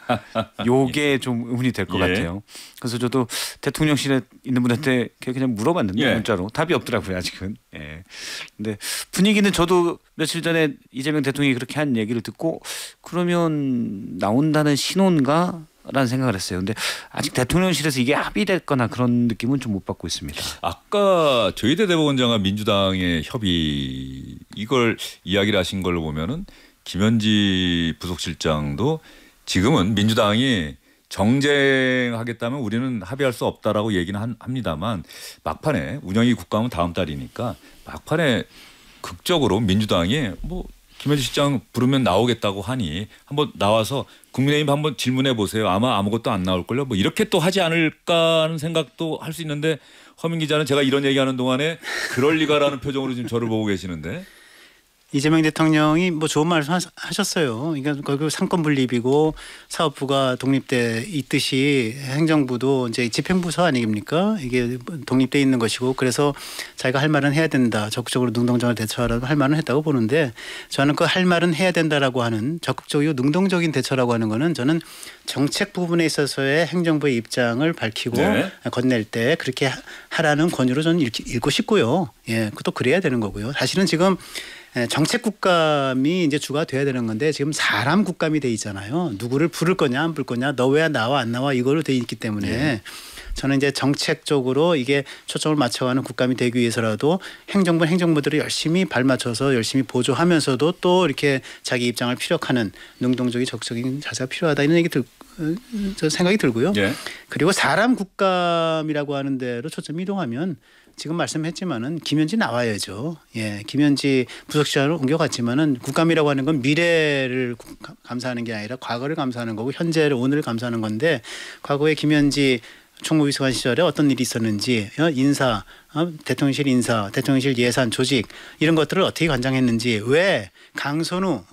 요게 좀 의문이 될 것 같아요. 그래서 저도 대통령실에 있는 분한테 그냥 물어봤는데 문자로 답이 없더라고요 아직은. 근데 분위기는 저도 며칠 전에 이재명 대통령이 그렇게 한 얘기를 듣고 그러면 나온다는 신호인가? 라는 생각을 했어요. 근데 아직 대통령실에서 이게 합의됐거나 그런 느낌은 좀 못 받고 있습니다. 아까 조희대 대법원장과 민주당의 협의 이걸 이야기를 하신 걸로 보면은 김현지 부속실장도 지금은 민주당이 정쟁하겠다면 우리는 합의할 수 없다라고 얘기는 합니다만 막판에 운영위 국감은 다음 달이니까 막판에 극적으로 민주당이 뭐 김현지 실장 부르면 나오겠다고 하니 한번 나와서 국민의힘 한번 질문해 보세요. 아마 아무것도 안 나올걸요. 뭐 이렇게 또 하지 않을까 하는 생각도 할 수 있는데 허민 기자는 제가 이런 얘기하는 동안에 그럴 리가라는 표정으로 지금 저를 보고 계시는데. 이재명 대통령이 뭐 좋은 말씀 하셨어요. 그러니까 결국 상권 분립이고 사업부가 독립돼 있듯이 행정부도 이제 집행부서 아니겠습니까? 이게 독립돼 있는 것이고 그래서 자기가 할 말은 해야 된다. 적극적으로 능동적으로 대처하라고 할 말은 했다고 보는데 저는 그 할 말은 해야 된다라고 하는 적극적이고 능동적인 대처라고 하는 거는 저는 정책 부분에 있어서의 행정부의 입장을 밝히고 건넬 때 그렇게 하라는 권유로 저는 읽고 싶고요. 그것도 그래야 되는 거고요. 사실은 지금 정책 국감이 이제 주가 돼야 되는 건데 지금 사람 국감이 돼 있잖아요. 누구를 부를 거냐 안 부를 거냐 너 왜 나와 안 나와 이걸로 돼 있기 때문에 저는 이제 정책적으로 이게 초점을 맞춰가는 국감이 되기 위해서라도 행정부는 행정부들이 열심히 발맞춰서 열심히 보조하면서도 또 이렇게 자기 입장을 피력하는 능동적인 적극적인 자세가 필요하다 이런 얘기 저 생각이 들고요. 그리고 사람 국감이라고 하는 대로 초점이 이동하면 지금 말씀했지만은 김현지 나와야죠. 예, 김현지 부속실장으로 옮겨갔지만은 국감이라고 하는 건 미래를 감사하는 게 아니라 과거를 감사하는 거고 현재를 오늘을 감사하는 건데 과거에 김현지 총무비서관 시절에 어떤 일이 있었는지 인사, 대통령실 인사, 대통령실 예산 조직 이런 것들을 어떻게 관장했는지 왜 강선우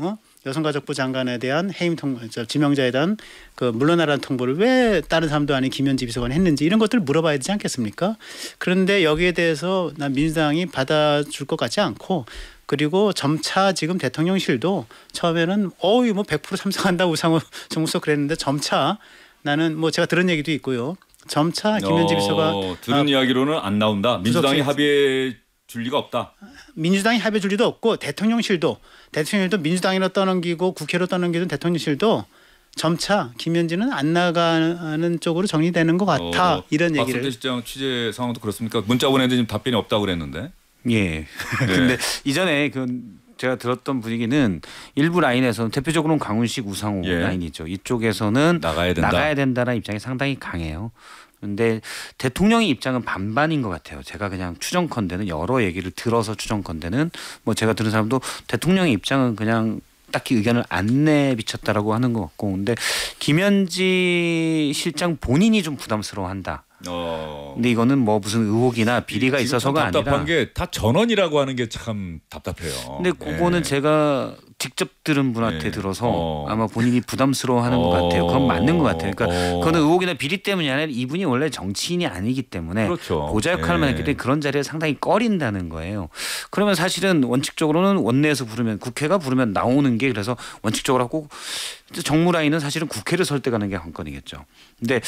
여성가족부 장관에 대한 해임 통보, 지명자에 대한 그 물러나라는 통보를 왜 다른 사람도 아닌 김현지 비서관이 했는지 이런 것들을 물어봐야 되지 않겠습니까? 그런데 여기에 대해서 난 민주당이 받아줄 것 같지 않고 그리고 점차 지금 대통령실도 처음에는 뭐 100% 참석한다고 우상호 정무수석 그랬는데 점차 나는 뭐 제가 들은 얘기도 있고요. 점차 김현지 비서관 들은 이야기로는 안 나온다. 민주당이 합의해 줄 리가 없다. 민주당이 합의해 줄 리도 없고 대통령실도 민주당으로 떠넘기고 국회로 떠넘기던 대통령실도 점차 김현지는 안 나가는 쪽으로 정리되는 것 같아. 이런 얘기를. 박성태 실장 취재 상황도 그렇습니까? 문자 보냈는데 지금 답변이 없다고 그랬는데. 예. 근데 이전에 제가 들었던 분위기는 일부 라인에서는 대표적으로는 강훈식 우상호 라인이죠. 이쪽에서는 나가야 된다는 입장이 상당히 강해요. 그런데 대통령의 입장은 반반인 것 같아요. 제가 그냥 추정컨대는 여러 얘기를 들어서 추정컨대는 뭐 제가 들은 사람도 대통령의 입장은 그냥 딱히 의견을 안 내비쳤다라고 하는 것 같고 근데 김현지 실장 본인이 좀 부담스러워한다. 근데 이거는 뭐 무슨 의혹이나 비리가 있어서가 아니라 답답한 게 다 전원이라고 하는 게 참 답답해요. 근데 그거는 제가 직접 들은 분한테 들어서 아마 본인이 부담스러워하는 것 같아요. 그건 맞는 것 같아요. 그러니까 그거는 의혹이나 비리 때문이 아니라 이분이 원래 정치인이 아니기 때문에 그렇죠. 보좌 역할만 했기 때문에 그런 자리에 상당히 꺼린다는 거예요. 그러면 사실은 원칙적으로는 원내에서 부르면 국회가 부르면 나오는 게 그래서 원칙적으로 하고 정무 라인은 사실은 국회를 설득하는 게 관건이겠죠. 근데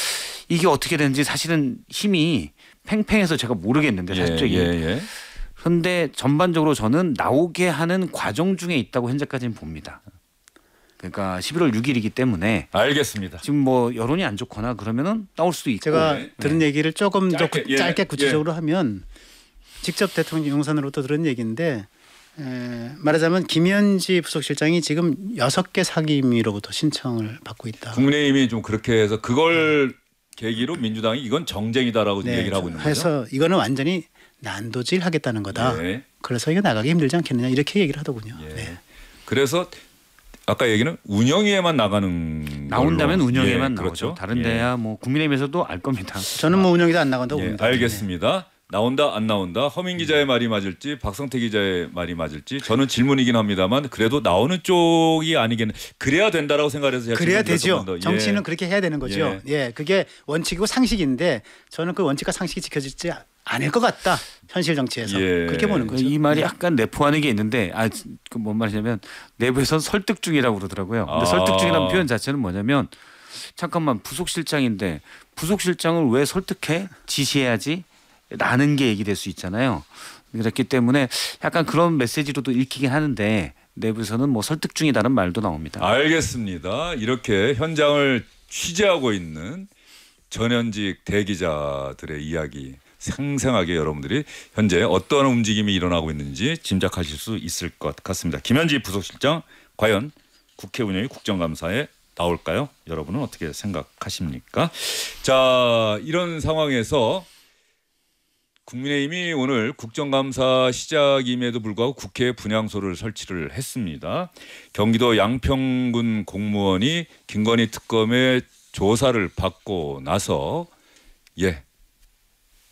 이게 어떻게 되는지 사실은 힘이 팽팽해서 제가 모르겠는데 사실 그런데 전반적으로 저는 나오게 하는 과정 중에 있다고 현재까지는 봅니다. 그러니까 11월 6일이기 때문에 알겠습니다. 지금 뭐 여론이 안 좋거나 그러면은 나올 수도 있고 제가 들은 얘기를 조금 더 짧게 구체적으로 하면 직접 대통령 용산으로부터 들은 얘기인데 말하자면 김현지 부속실장이 지금 6개 상임위로부터 신청을 받고 있다. 국민의힘이 좀 그렇게 해서 그걸 계기로 민주당이 이건 정쟁이다라고 얘기를 하고 있는 거죠. 그래서 이거는 완전히 난도질 하겠다는 거다. 그래서 이거 나가기 힘들지 않겠느냐 이렇게 얘기를 하더군요. 그래서 아까 얘기는 운영위에만 나온다면 운영위에만 나오죠. 다른 데야 뭐 국민의힘에서도 알 겁니다. 저는 뭐 운영위도 안 나간다고 봅니다. 알겠습니다. 나온다 안 나온다 허민 기자의 말이 맞을지 박성태 기자의 말이 맞을지 저는 질문이긴 합니다만 그래도 나오는 쪽이 아니겠네. 그래야 된다라고 생각해서 그래야 되죠. 정치는 그렇게 해야 되는 거죠. 그게 원칙이고 상식인데 저는 그 원칙과 상식이 지켜지지 않을 것 같다. 현실 정치에서 그렇게 보는 거죠. 이 말이 약간 내포하는 게 있는데 그 뭔 말이냐면 내부에서는 설득 중이라고 그러더라고요. 근데 설득 중이라는 표현 자체는 뭐냐면 잠깐만 부속실장인데 부속실장을 왜 설득해? 지시해야지. 라는 게 얘기될 수 있잖아요. 그렇기 때문에 약간 그런 메시지로도 읽히긴 하는데 내부에서는 뭐 설득 중이다는 말도 나옵니다. 알겠습니다. 이렇게 현장을 취재하고 있는 전현직 대기자들의 이야기 생생하게 여러분들이 현재 어떤 움직임이 일어나고 있는지 짐작하실 수 있을 것 같습니다. 김현지 부속실장 과연 국회 운영위 국정감사에 나올까요? 여러분은 어떻게 생각하십니까? 자, 이런 상황에서 국민의힘이 오늘 국정감사 시작임에도 불구하고 국회에 분향소를 설치를 했습니다. 경기도 양평군 공무원이 김건희 특검의 조사를 받고 나서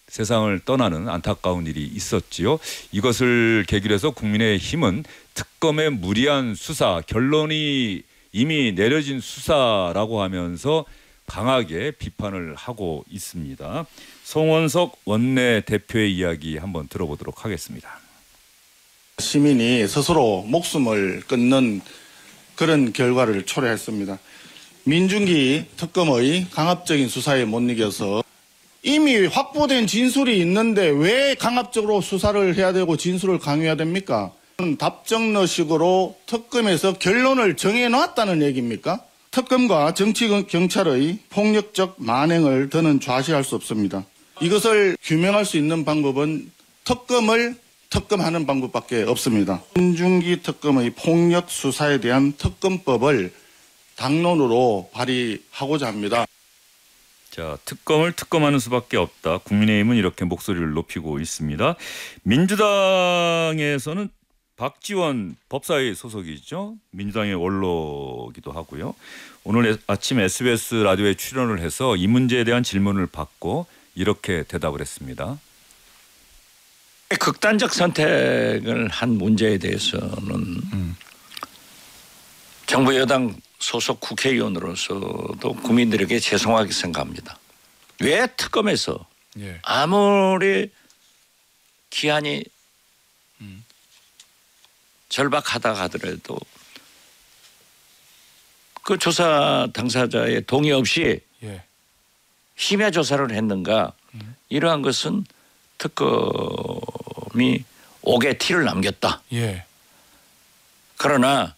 세상을 떠나는 안타까운 일이 있었지요. 이것을 계기로 해서 국민의힘은 특검의 무리한 수사, 결론이 이미 내려진 수사라고 하면서 강하게 비판을 하고 있습니다. 송원석 원내 대표의 이야기 한번 들어보도록 하겠습니다. 시민이 스스로 목숨을 끊는 그런 결과를 초래했습니다. 민중기 특검의 강압적인 수사에 못 이겨서 이미 확보된 진술이 있는데 왜 강압적으로 수사를 해야 되고 진술을 강요해야 됩니까? 답정너식으로 특검에서 결론을 정해놨다는 얘기입니까? 특검과 정치경찰의 폭력적 만행을 더는 좌시할 수 없습니다. 이것을 규명할 수 있는 방법은 특검을 특검하는 방법밖에 없습니다. 민중기 특검의 폭력 수사에 대한 특검법을 당론으로 발의하고자 합니다. 자, 특검을 특검하는 수밖에 없다. 국민의힘은 이렇게 목소리를 높이고 있습니다. 민주당에서는 박지원 법사위 소속이죠. 민주당의 원로기도 하고요. 오늘 아침 SBS 라디오에 출연을 해서 이 문제에 대한 질문을 받고 이렇게 대답을 했습니다. 극단적 선택을 한 문제에 대해서는 정부 여당 소속 국회의원으로서도 국민들에게 죄송하게 생각합니다. 왜 특검에서 아무리 기한이 절박하다 하더라도 그 조사 당사자의 동의 없이 심야 조사를 했는가 이러한 것은 특검이 옥에 티를 남겼다. 그러나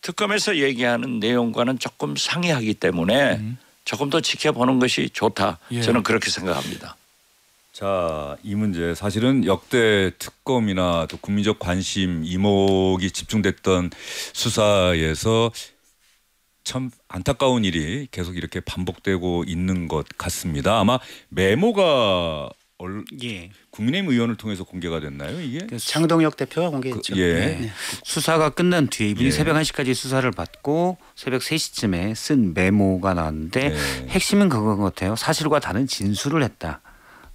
특검에서 얘기하는 내용과는 조금 상이하기 때문에 조금 더 지켜보는 것이 좋다. 저는 그렇게 생각합니다. 자, 이 문제 사실은 역대 특검이나 또 국민적 관심 이목이 집중됐던 수사에서 참 안타까운 일이 계속 이렇게 반복되고 있는 것 같습니다. 아마 메모가 국민의힘 의원을 통해서 공개가 됐나요, 이게? 장동혁 대표가 공개했죠. 수사가 끝난 뒤에 이분이 새벽 1시까지 수사를 받고 새벽 3시쯤에 쓴 메모가 나왔는데 핵심은 그건 것 같아요. 사실과 다른 진술을 했다.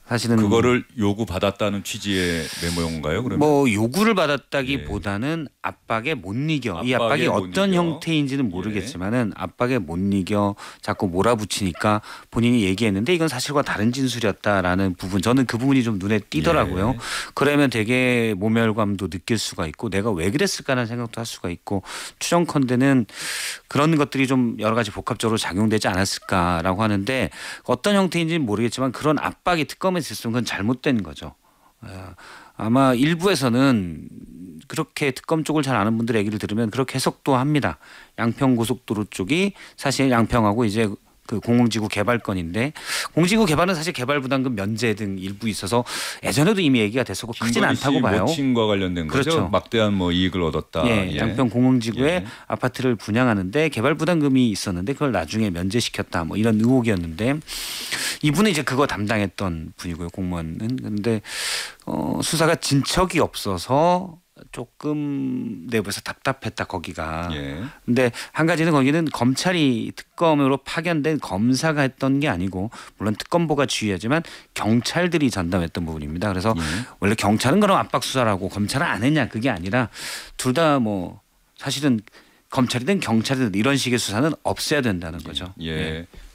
사실은 그거를 요구받았다는 취지의 메모인가요? 그러면? 뭐 요구를 받았다기보다는 압박에 못 이겨. 이 압박이 어떤 형태인지는 모르겠지만은 압박에 못 이겨 자꾸 몰아붙이니까 본인이 얘기했는데 이건 사실과 다른 진술이었다라는 부분. 저는 그 부분이 좀 눈에 띄더라고요. 그러면 되게 모멸감도 느낄 수가 있고 내가 왜 그랬을까라는 생각도 할 수가 있고 추정컨대는 그런 것들이 좀 여러 가지 복합적으로 작용되지 않았을까라고 하는데 어떤 형태인지는 모르겠지만 그런 압박이 특검에 있으면 그건 잘못된 거죠. 아마 일부에서는 그렇게 특검 쪽을 잘 아는 분들의 얘기를 들으면 그렇게 해석도 합니다. 양평고속도로 쪽이 사실 양평하고 이제 그 공공지구 개발건인데 공지구 개발은 사실 개발 부담금 면제 등 일부 있어서 예전에도 이미 얘기가 됐었고 크진 않다고 봐요. 모친과 관련된 거죠. 그렇죠. 막대한 뭐 이익을 얻었다. 양평 공공지구에 아파트를 분양하는데 개발 부담금이 있었는데 그걸 나중에 면제시켰다. 뭐 이런 의혹이었는데 이분은 이제 그거 담당했던 분이고요. 공무원은. 근데 수사가 진척이 없어서 조금 내부에서 답답했다 거기가. 근데 한 가지는 거기는 검찰이 특검으로 파견된 검사가 했던 게 아니고 물론 특검보가 주의하지만 경찰들이 전담했던 부분입니다. 그래서 원래 경찰은 그럼 압박 수사라고 검찰은 안 했냐 그게 아니라 둘 다 뭐 사실은 검찰이든 경찰이든 이런 식의 수사는 없애야 된다는 거죠.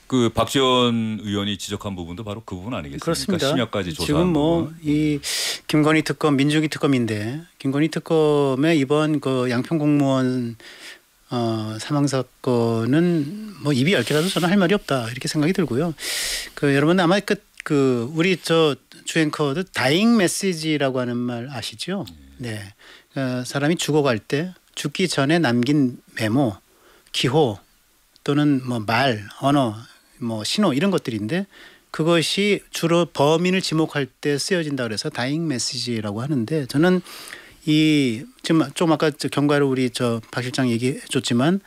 그 박지원 의원이 지적한 부분도 바로 그 부분 아니겠습니까? 그렇습니다. 심야까지 조사한 지금 뭐 이 김건희 특검 민주기 특검인데 김건희 특검의 이번 그 양평 공무원 사망 사건은 뭐 입이 얇게라도 저는 할 말이 없다 이렇게 생각이 들고요. 그 여러분 아마 그 우리 저 주앵커도 다잉 메시지라고 하는 말 아시죠? 네, 사람이 죽어갈 때 죽기 전에 남긴 메모, 기호 또는 뭐 말, 언어, 뭐 신호 이런 것들인데 그것이 주로 범인을 지목할 때 쓰여진다 그래서 다잉 메시지라고 하는데 저는 이 지금 좀 아까 경과로 우리 박 실장 얘기해 줬지만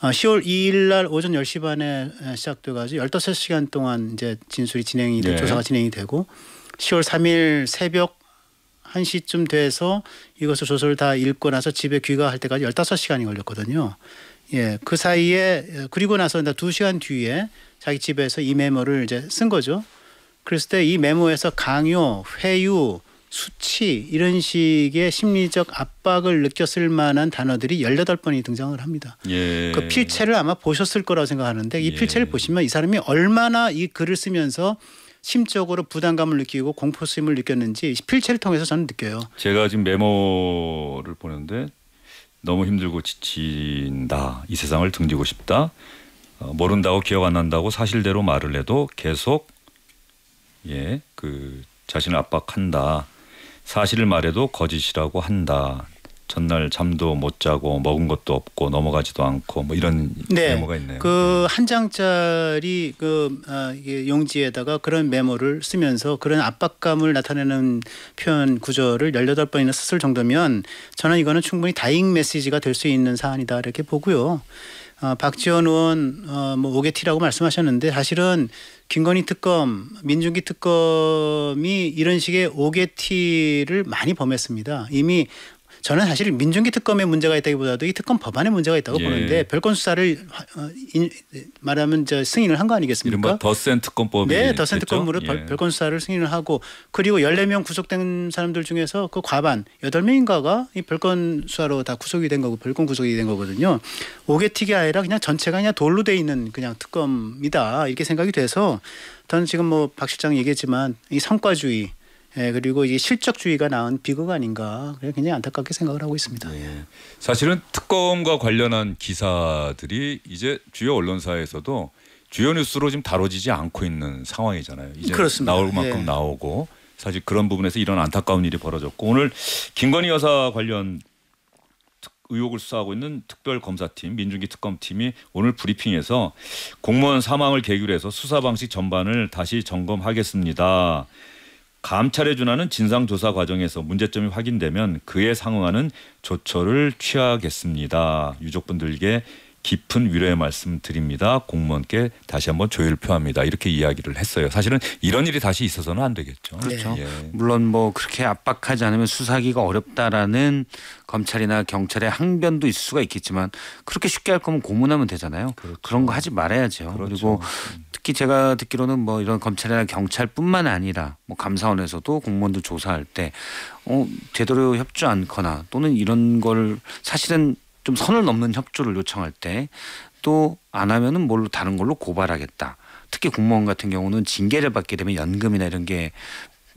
10월 2일 날 오전 10시 반에 시작돼 가지고 15시간 동안 이제 진술이 진행이 되고 조사가 진행이 되고 10월 3일 새벽 1시쯤 돼서 이것을 조서를 다 읽고 나서 집에 귀가할 때까지 15시간이 걸렸거든요. 그 사이에 그리고 나서 2시간 뒤에 자기 집에서 이 메모를 이제 쓴 거죠. 그랬을 때 이 메모에서 강요, 회유, 수치 이런 식의 심리적 압박을 느꼈을 만한 단어들이 18번이 등장을 합니다. 그 필체를 아마 보셨을 거라고 생각하는데 이 필체를 보시면 이 사람이 얼마나 이 글을 쓰면서 심적으로 부담감을 느끼고 공포심을 느꼈는지 필체를 통해서 저는 느껴요. 제가 지금 메모를 보는데 너무 힘들고 지친다. 이 세상을 등지고 싶다. 모른다고 기억 안 난다고 사실대로 말을 해도 계속 그 자신을 압박한다. 사실을 말해도 거짓이라고 한다. 전날 잠도 못 자고 먹은 것도 없고 넘어가지도 않고 뭐 이런 메모가 있네요. 그 한 장짜리 용지에다가 그런 메모를 쓰면서 그런 압박감을 나타내는 표현 구절을 18번이나 썼을 정도면 저는 이거는 충분히 다잉 메시지가 될 수 있는 사안이다 이렇게 보고요. 박지원 의원 뭐 오게티라고 말씀하셨는데 사실은 김건희 특검, 민중기 특검이 이런 식의 오개티를 많이 범했습니다. 이미 저는 사실 민중기 특검에 문제가 있다기보다도 이 특검 법안에 문제가 있다고 보는데 별건 수사를 말하면 승인을 한 거 아니겠습니까? 이른바 더센 특검법이 네, 더센 특검으로 별건 수사를 승인을 하고 그리고 14명 구속된 사람들 중에서 그 과반 8명인가가 이 별건 수사로 다 구속이 된 거고 별건 구속이 된 거거든요. 오개틱이 아니라 그냥 전체가 그냥 돌로 돼 있는 그냥 특검이다 이렇게 생각이 돼서 저는 지금 뭐 박 실장 얘기했지만 이 성과주의 그리고 이게 실적주의가 낳은 비극 아닌가 굉장히 안타깝게 생각을 하고 있습니다. 네. 사실은 특검과 관련한 기사들이 이제 주요 언론사에서도 주요 뉴스로 지금 다뤄지지 않고 있는 상황이잖아요. 이제 그렇습니다. 나올 만큼 나오고 사실 그런 부분에서 이런 안타까운 일이 벌어졌고 오늘 김건희 여사 관련 의혹을 수사하고 있는 특별검사팀 민중기 특검팀이 오늘 브리핑에서 공무원 사망을 계기로 해서 수사 방식 전반을 다시 점검하겠습니다. 감찰에 준하는 진상조사 과정에서 문제점이 확인되면 그에 상응하는 조처를 취하겠습니다. 유족분들께 깊은 위로의 말씀 드립니다. 공무원께 다시 한번 조의를 표합니다. 이렇게 이야기를 했어요. 사실은 이런 일이 다시 있어서는 안 되겠죠. 그렇죠. 예. 물론 뭐 그렇게 압박하지 않으면 수사하기가 어렵다라는 검찰이나 경찰의 항변도 있을 수가 있겠지만 그렇게 쉽게 할 거면 고문하면 되잖아요. 그렇죠. 그런 거 하지 말아야죠. 그렇죠. 그리고 특히 제가 듣기로는 뭐 이런 검찰이나 경찰뿐만 아니라 뭐 감사원에서도 공무원들 조사할 때 제대로 협조 않거나 또는 이런 걸 사실은 좀 선을 넘는 협조를 요청할 때 또 안 하면은 뭘로 다른 걸로 고발하겠다. 특히 공무원 같은 경우는 징계를 받게 되면 연금이나 이런 게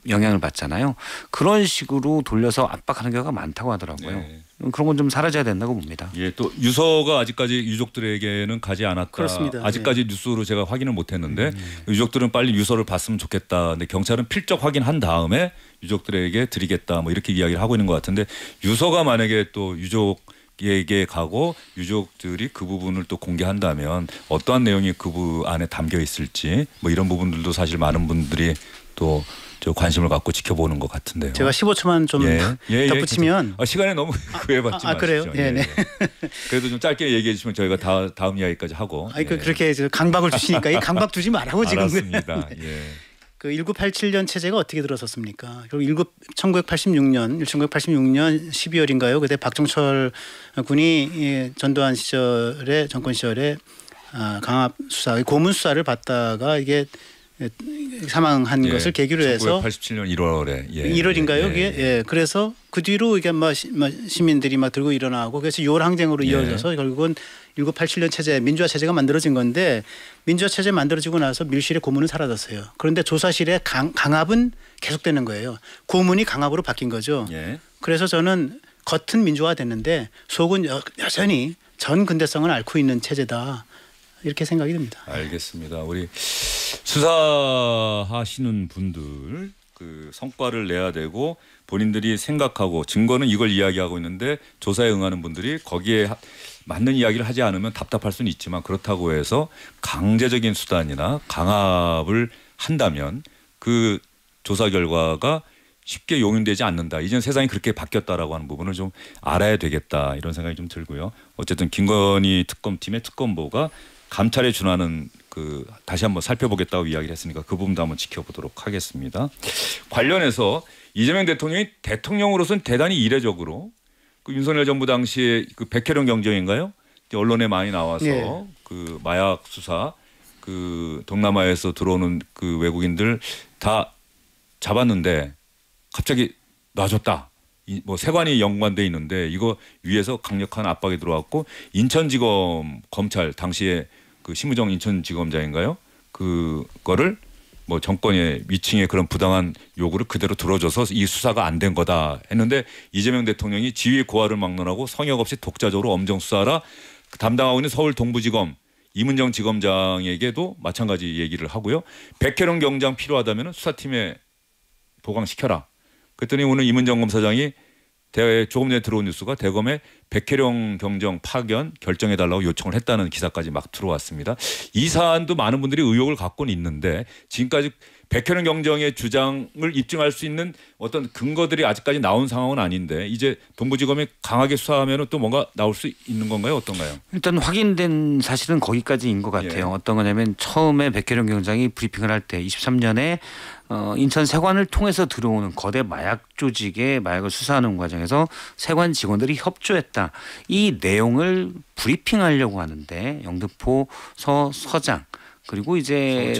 영향을 받잖아요. 그런 식으로 돌려서 압박하는 경우가 많다고 하더라고요. 네. 그런 건 좀 사라져야 된다고 봅니다. 예, 또 유서가 아직까지 유족들에게는 가지 않았다. 그렇습니다. 아직까지 뉴스로 제가 확인을 못했는데 유족들은 빨리 유서를 봤으면 좋겠다. 근데 경찰은 필적 확인한 다음에 유족들에게 드리겠다. 뭐 이렇게 이야기를 하고 있는 것 같은데 유서가 만약에 또 유족에게 가고 유족들이 그 부분을 또 공개한다면 어떠한 내용이 그 안에 담겨 있을지 뭐 이런 부분들도 사실 많은 분들이 또 관심을 갖고 지켜보는 것 같은데요. 제가 15초만 좀 덧붙이면 시간이 너무 구애받지 마시죠. 그래요? 네. 그래도 좀 짧게 얘기해 주시면 저희가 다음 이야기까지 하고. 그렇게 강박을 주시니까 이 강박 두지 말라고 지금. 알았습니다. 그 1987년 체제가 어떻게 들어섰습니까? 그리고 1986년 12월인가요? 그때 박정철 군이 전두환 시절에 정권 시절에 강압 수사, 고문 수사를 받다가 이게 사망한 것을 계기로 해서 1987년 1월에 1월인가요? 그게 그래서 그 뒤로 이게 시민들이 막 들고 일어나고 그래서 6월 항쟁으로 이어져서 결국은 1987년 체제 민주화 체제가 만들어진 건데 민주화 체제 만들어지고 나서 밀실의 고문은 사라졌어요. 그런데 조사실의 강압은 계속되는 거예요. 고문이 강압으로 바뀐 거죠. 그래서 저는 겉은 민주화됐는데 속은 여전히 전 근대성을 앓고 있는 체제다. 이렇게 생각이 듭니다. 알겠습니다. 우리 수사하시는 분들 그 성과를 내야 되고 본인들이 생각하고 증거는 이걸 이야기하고 있는데 조사에 응하는 분들이 거기에 맞는 이야기를 하지 않으면 답답할 수는 있지만 그렇다고 해서 강제적인 수단이나 강압을 한다면 그 조사 결과가 쉽게 용인되지 않는다. 이젠 세상이 그렇게 바뀌었다라고 하는 부분을 좀 알아야 되겠다 이런 생각이 좀 들고요. 어쨌든 김건희 특검팀의 특검보가 감찰에 준하는 그 다시 한번 살펴보겠다고 이야기를 했으니까 그 부분도 한번 지켜보도록 하겠습니다. 관련해서 이재명 대통령이 대통령으로서는 대단히 이례적으로 그 윤석열 정부 당시에 그 백혜령 경정인가요? 언론에 많이 나와서 그 마약 수사 그 동남아에서 들어오는 그 외국인들 다 잡았는데 갑자기 놔줬다. 뭐 세관이 연관돼 있는데 이거 위에서 강력한 압박이 들어왔고 인천지검 검찰 당시에 그 심우정 인천지검장인가요? 그거를 뭐 정권의 위층의 그런 부당한 요구를 그대로 들어줘서 이 수사가 안 된 거다 했는데 이재명 대통령이 지휘 고하를 막론하고 성역 없이 독자적으로 엄정 수사하라 담당하고 있는 서울 동부지검 이문정 지검장에게도 마찬가지 얘기를 하고요. 백혜령 경장 필요하다면 수사팀에 보강시켜라. 그랬더니 오늘 이문정 검사장이 조금 전에 들어온 뉴스가 대검에 백혜령 경정 파견 결정해달라고 요청을 했다는 기사까지 막 들어왔습니다. 이 사안도 많은 분들이 의혹을 갖고는 있는데 지금까지 백현영 경정의 주장을 입증할 수 있는 어떤 근거들이 아직까지 나온 상황은 아닌데 이제 동부지검이 강하게 수사하면 또 뭔가 나올 수 있는 건가요? 어떤가요? 일단 확인된 사실은 거기까지인 것 같아요. 예. 어떤 거냐면 처음에 백현영 경장이 브리핑을 할 때 23년에 인천 세관을 통해서 들어오는 거대 마약 조직의 마약을 수사하는 과정에서 세관 직원들이 협조했다. 이 내용을 브리핑하려고 하는데 영등포 서장 그리고 이제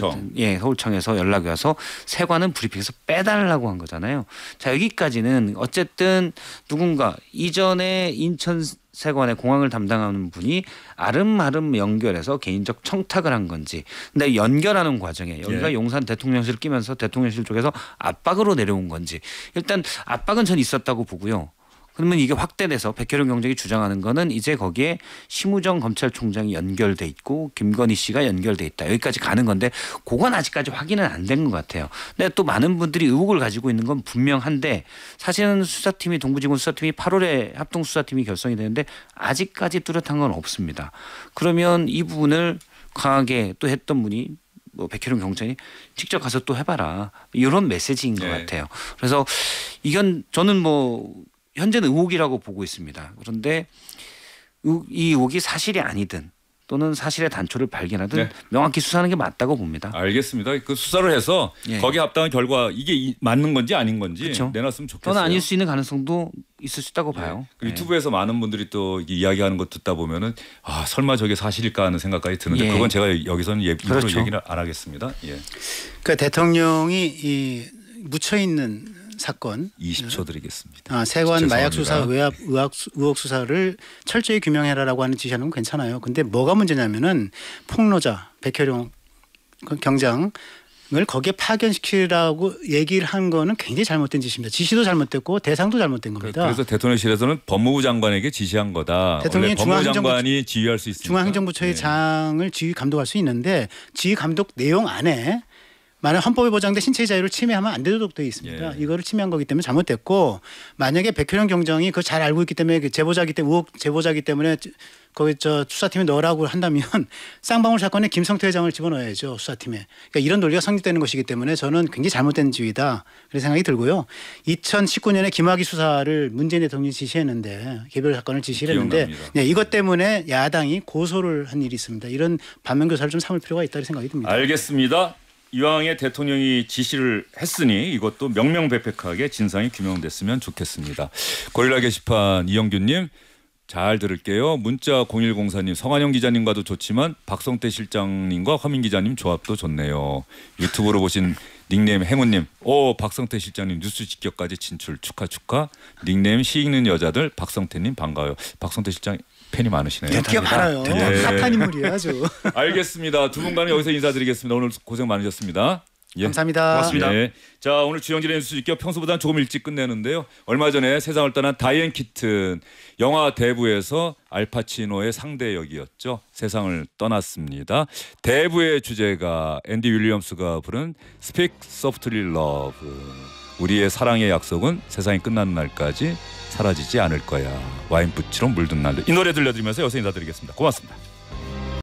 서울청에서 연락이 와서 세관은 브리핑에서 빼달라고 한 거잖아요. 자, 여기까지는 어쨌든 누군가 이전에 인천 세관의 공항을 담당하는 분이 아름아름 연결해서 개인적 청탁을 한 건지, 근데 연결하는 과정에 여기가 용산 대통령실 끼면서 대통령실 쪽에서 압박으로 내려온 건지, 일단 압박은 전 있었다고 보고요. 그러면 이게 확대돼서 백현영 경정이 주장하는 거는 이제 거기에 심우정 검찰총장이 연결돼 있고 김건희 씨가 연결돼 있다. 여기까지 가는 건데 그건 아직까지 확인은 안 된 것 같아요. 근데 또 많은 분들이 의혹을 가지고 있는 건 분명한데 사실은 수사팀이 동부지검 수사팀이 8월에 합동수사팀이 결성이 되는데 아직까지 뚜렷한 건 없습니다. 그러면 이 부분을 강하게 또 했던 분이 뭐 백현영 경장이 직접 가서 또 해봐라. 이런 메시지인 것 같아요. 그래서 이건 저는 뭐 현재는 의혹이라고 보고 있습니다. 그런데 이 의혹이 사실이 아니든 또는 사실의 단초를 발견하든 명확히 수사하는 게 맞다고 봅니다. 알겠습니다. 그 수사를 해서 거기에 합당한 결과 이게 맞는 건지 아닌 건지 내놨으면 좋겠어요. 또는 아닐 수 있는 가능성도 있을 수 있다고 봐요. 유튜브에서 많은 분들이 또 이야기하는 거 듣다 보면은 아 설마 저게 사실일까 하는 생각까지 드는데 그건 제가 여기서는 일부러 얘기를 안 하겠습니다. 그 대통령이 묻혀 있는 사건 20초 드리겠습니다. 세관 마약 수사 의혹 수사를 철저히 규명해라라고 하는 지시하는 건 괜찮아요. 근데 뭐가 문제냐면은 폭로자 백현영 경장을 거기에 파견시키라고 얘기를 한 거는 굉장히 잘못된 짓입니다. 지시도 잘못됐고 대상도 잘못된 겁니다. 그래서 대통령실에서는 법무부 장관에게 지시한 거다. 대통령이 법무부 장관이 지휘할 수 있으니까. 중앙행정부처의 장을 지휘 감독할 수 있는데 지휘 감독 내용 안에 만약 헌법에 보장된 신체의 자유를 침해하면 안 되도록 되어 있습니다. 이거를 침해한 거기 때문에 잘못됐고, 만약에 백현영 경정이 그걸 잘 알고 있기 때문에 제보자기 때문에 의혹 제보자기 때문에 거기 수사팀에 넣으라고 한다면 쌍방울 사건에 김성태 회장을 집어넣어야죠, 수사팀에. 그러니까 이런 논리가 성립되는 것이기 때문에 저는 굉장히 잘못된 지휘다 그런 생각이 들고요. 2019년에 김학의 수사를 문재인 대통령이 지시했는데 개별 사건을 지시했는데 이것 때문에 야당이 고소를 한 일이 있습니다. 이런 반면교사를 좀 삼을 필요가 있다는 생각이 듭니다. 알겠습니다. 이왕에 대통령이 지시를 했으니 이것도 명명백백하게 진상이 규명됐으면 좋겠습니다. 고릴라 게시판 이영규님 잘 들을게요. 문자 0104님 성한영 기자님과도 좋지만 박성태 실장님과 허민 기자님 조합도 좋네요. 유튜브로 보신 닉네임 행운님 박성태 실장님 뉴스 직격까지 진출 축하. 닉네임 시 읽는 여자들 박성태님 반가워요. 박성태 실장 팬이 많으시네요. 인기가 많아요. 핫한 인물이야 아주. 알겠습니다. 두 분과는 여기서 인사드리겠습니다. 오늘 고생 많으셨습니다. 감사합니다. 고맙습니다. 자, 오늘 주영진의 뉴스 직격 평소보다는 조금 일찍 끝내는데요. 얼마 전에 세상을 떠난 다이앤 키튼 영화 대부에서 알파치노의 상대 역이었죠. 세상을 떠났습니다. 대부의 주제가 앤디 윌리엄스가 부른 Speak Softly Love. 우리의 사랑의 약속은 세상이 끝나는 날까지 사라지지 않을 거야. 와인부치로 물든 날로. 이 노래 들려드리면서 여기서 인사드리겠습니다. 고맙습니다.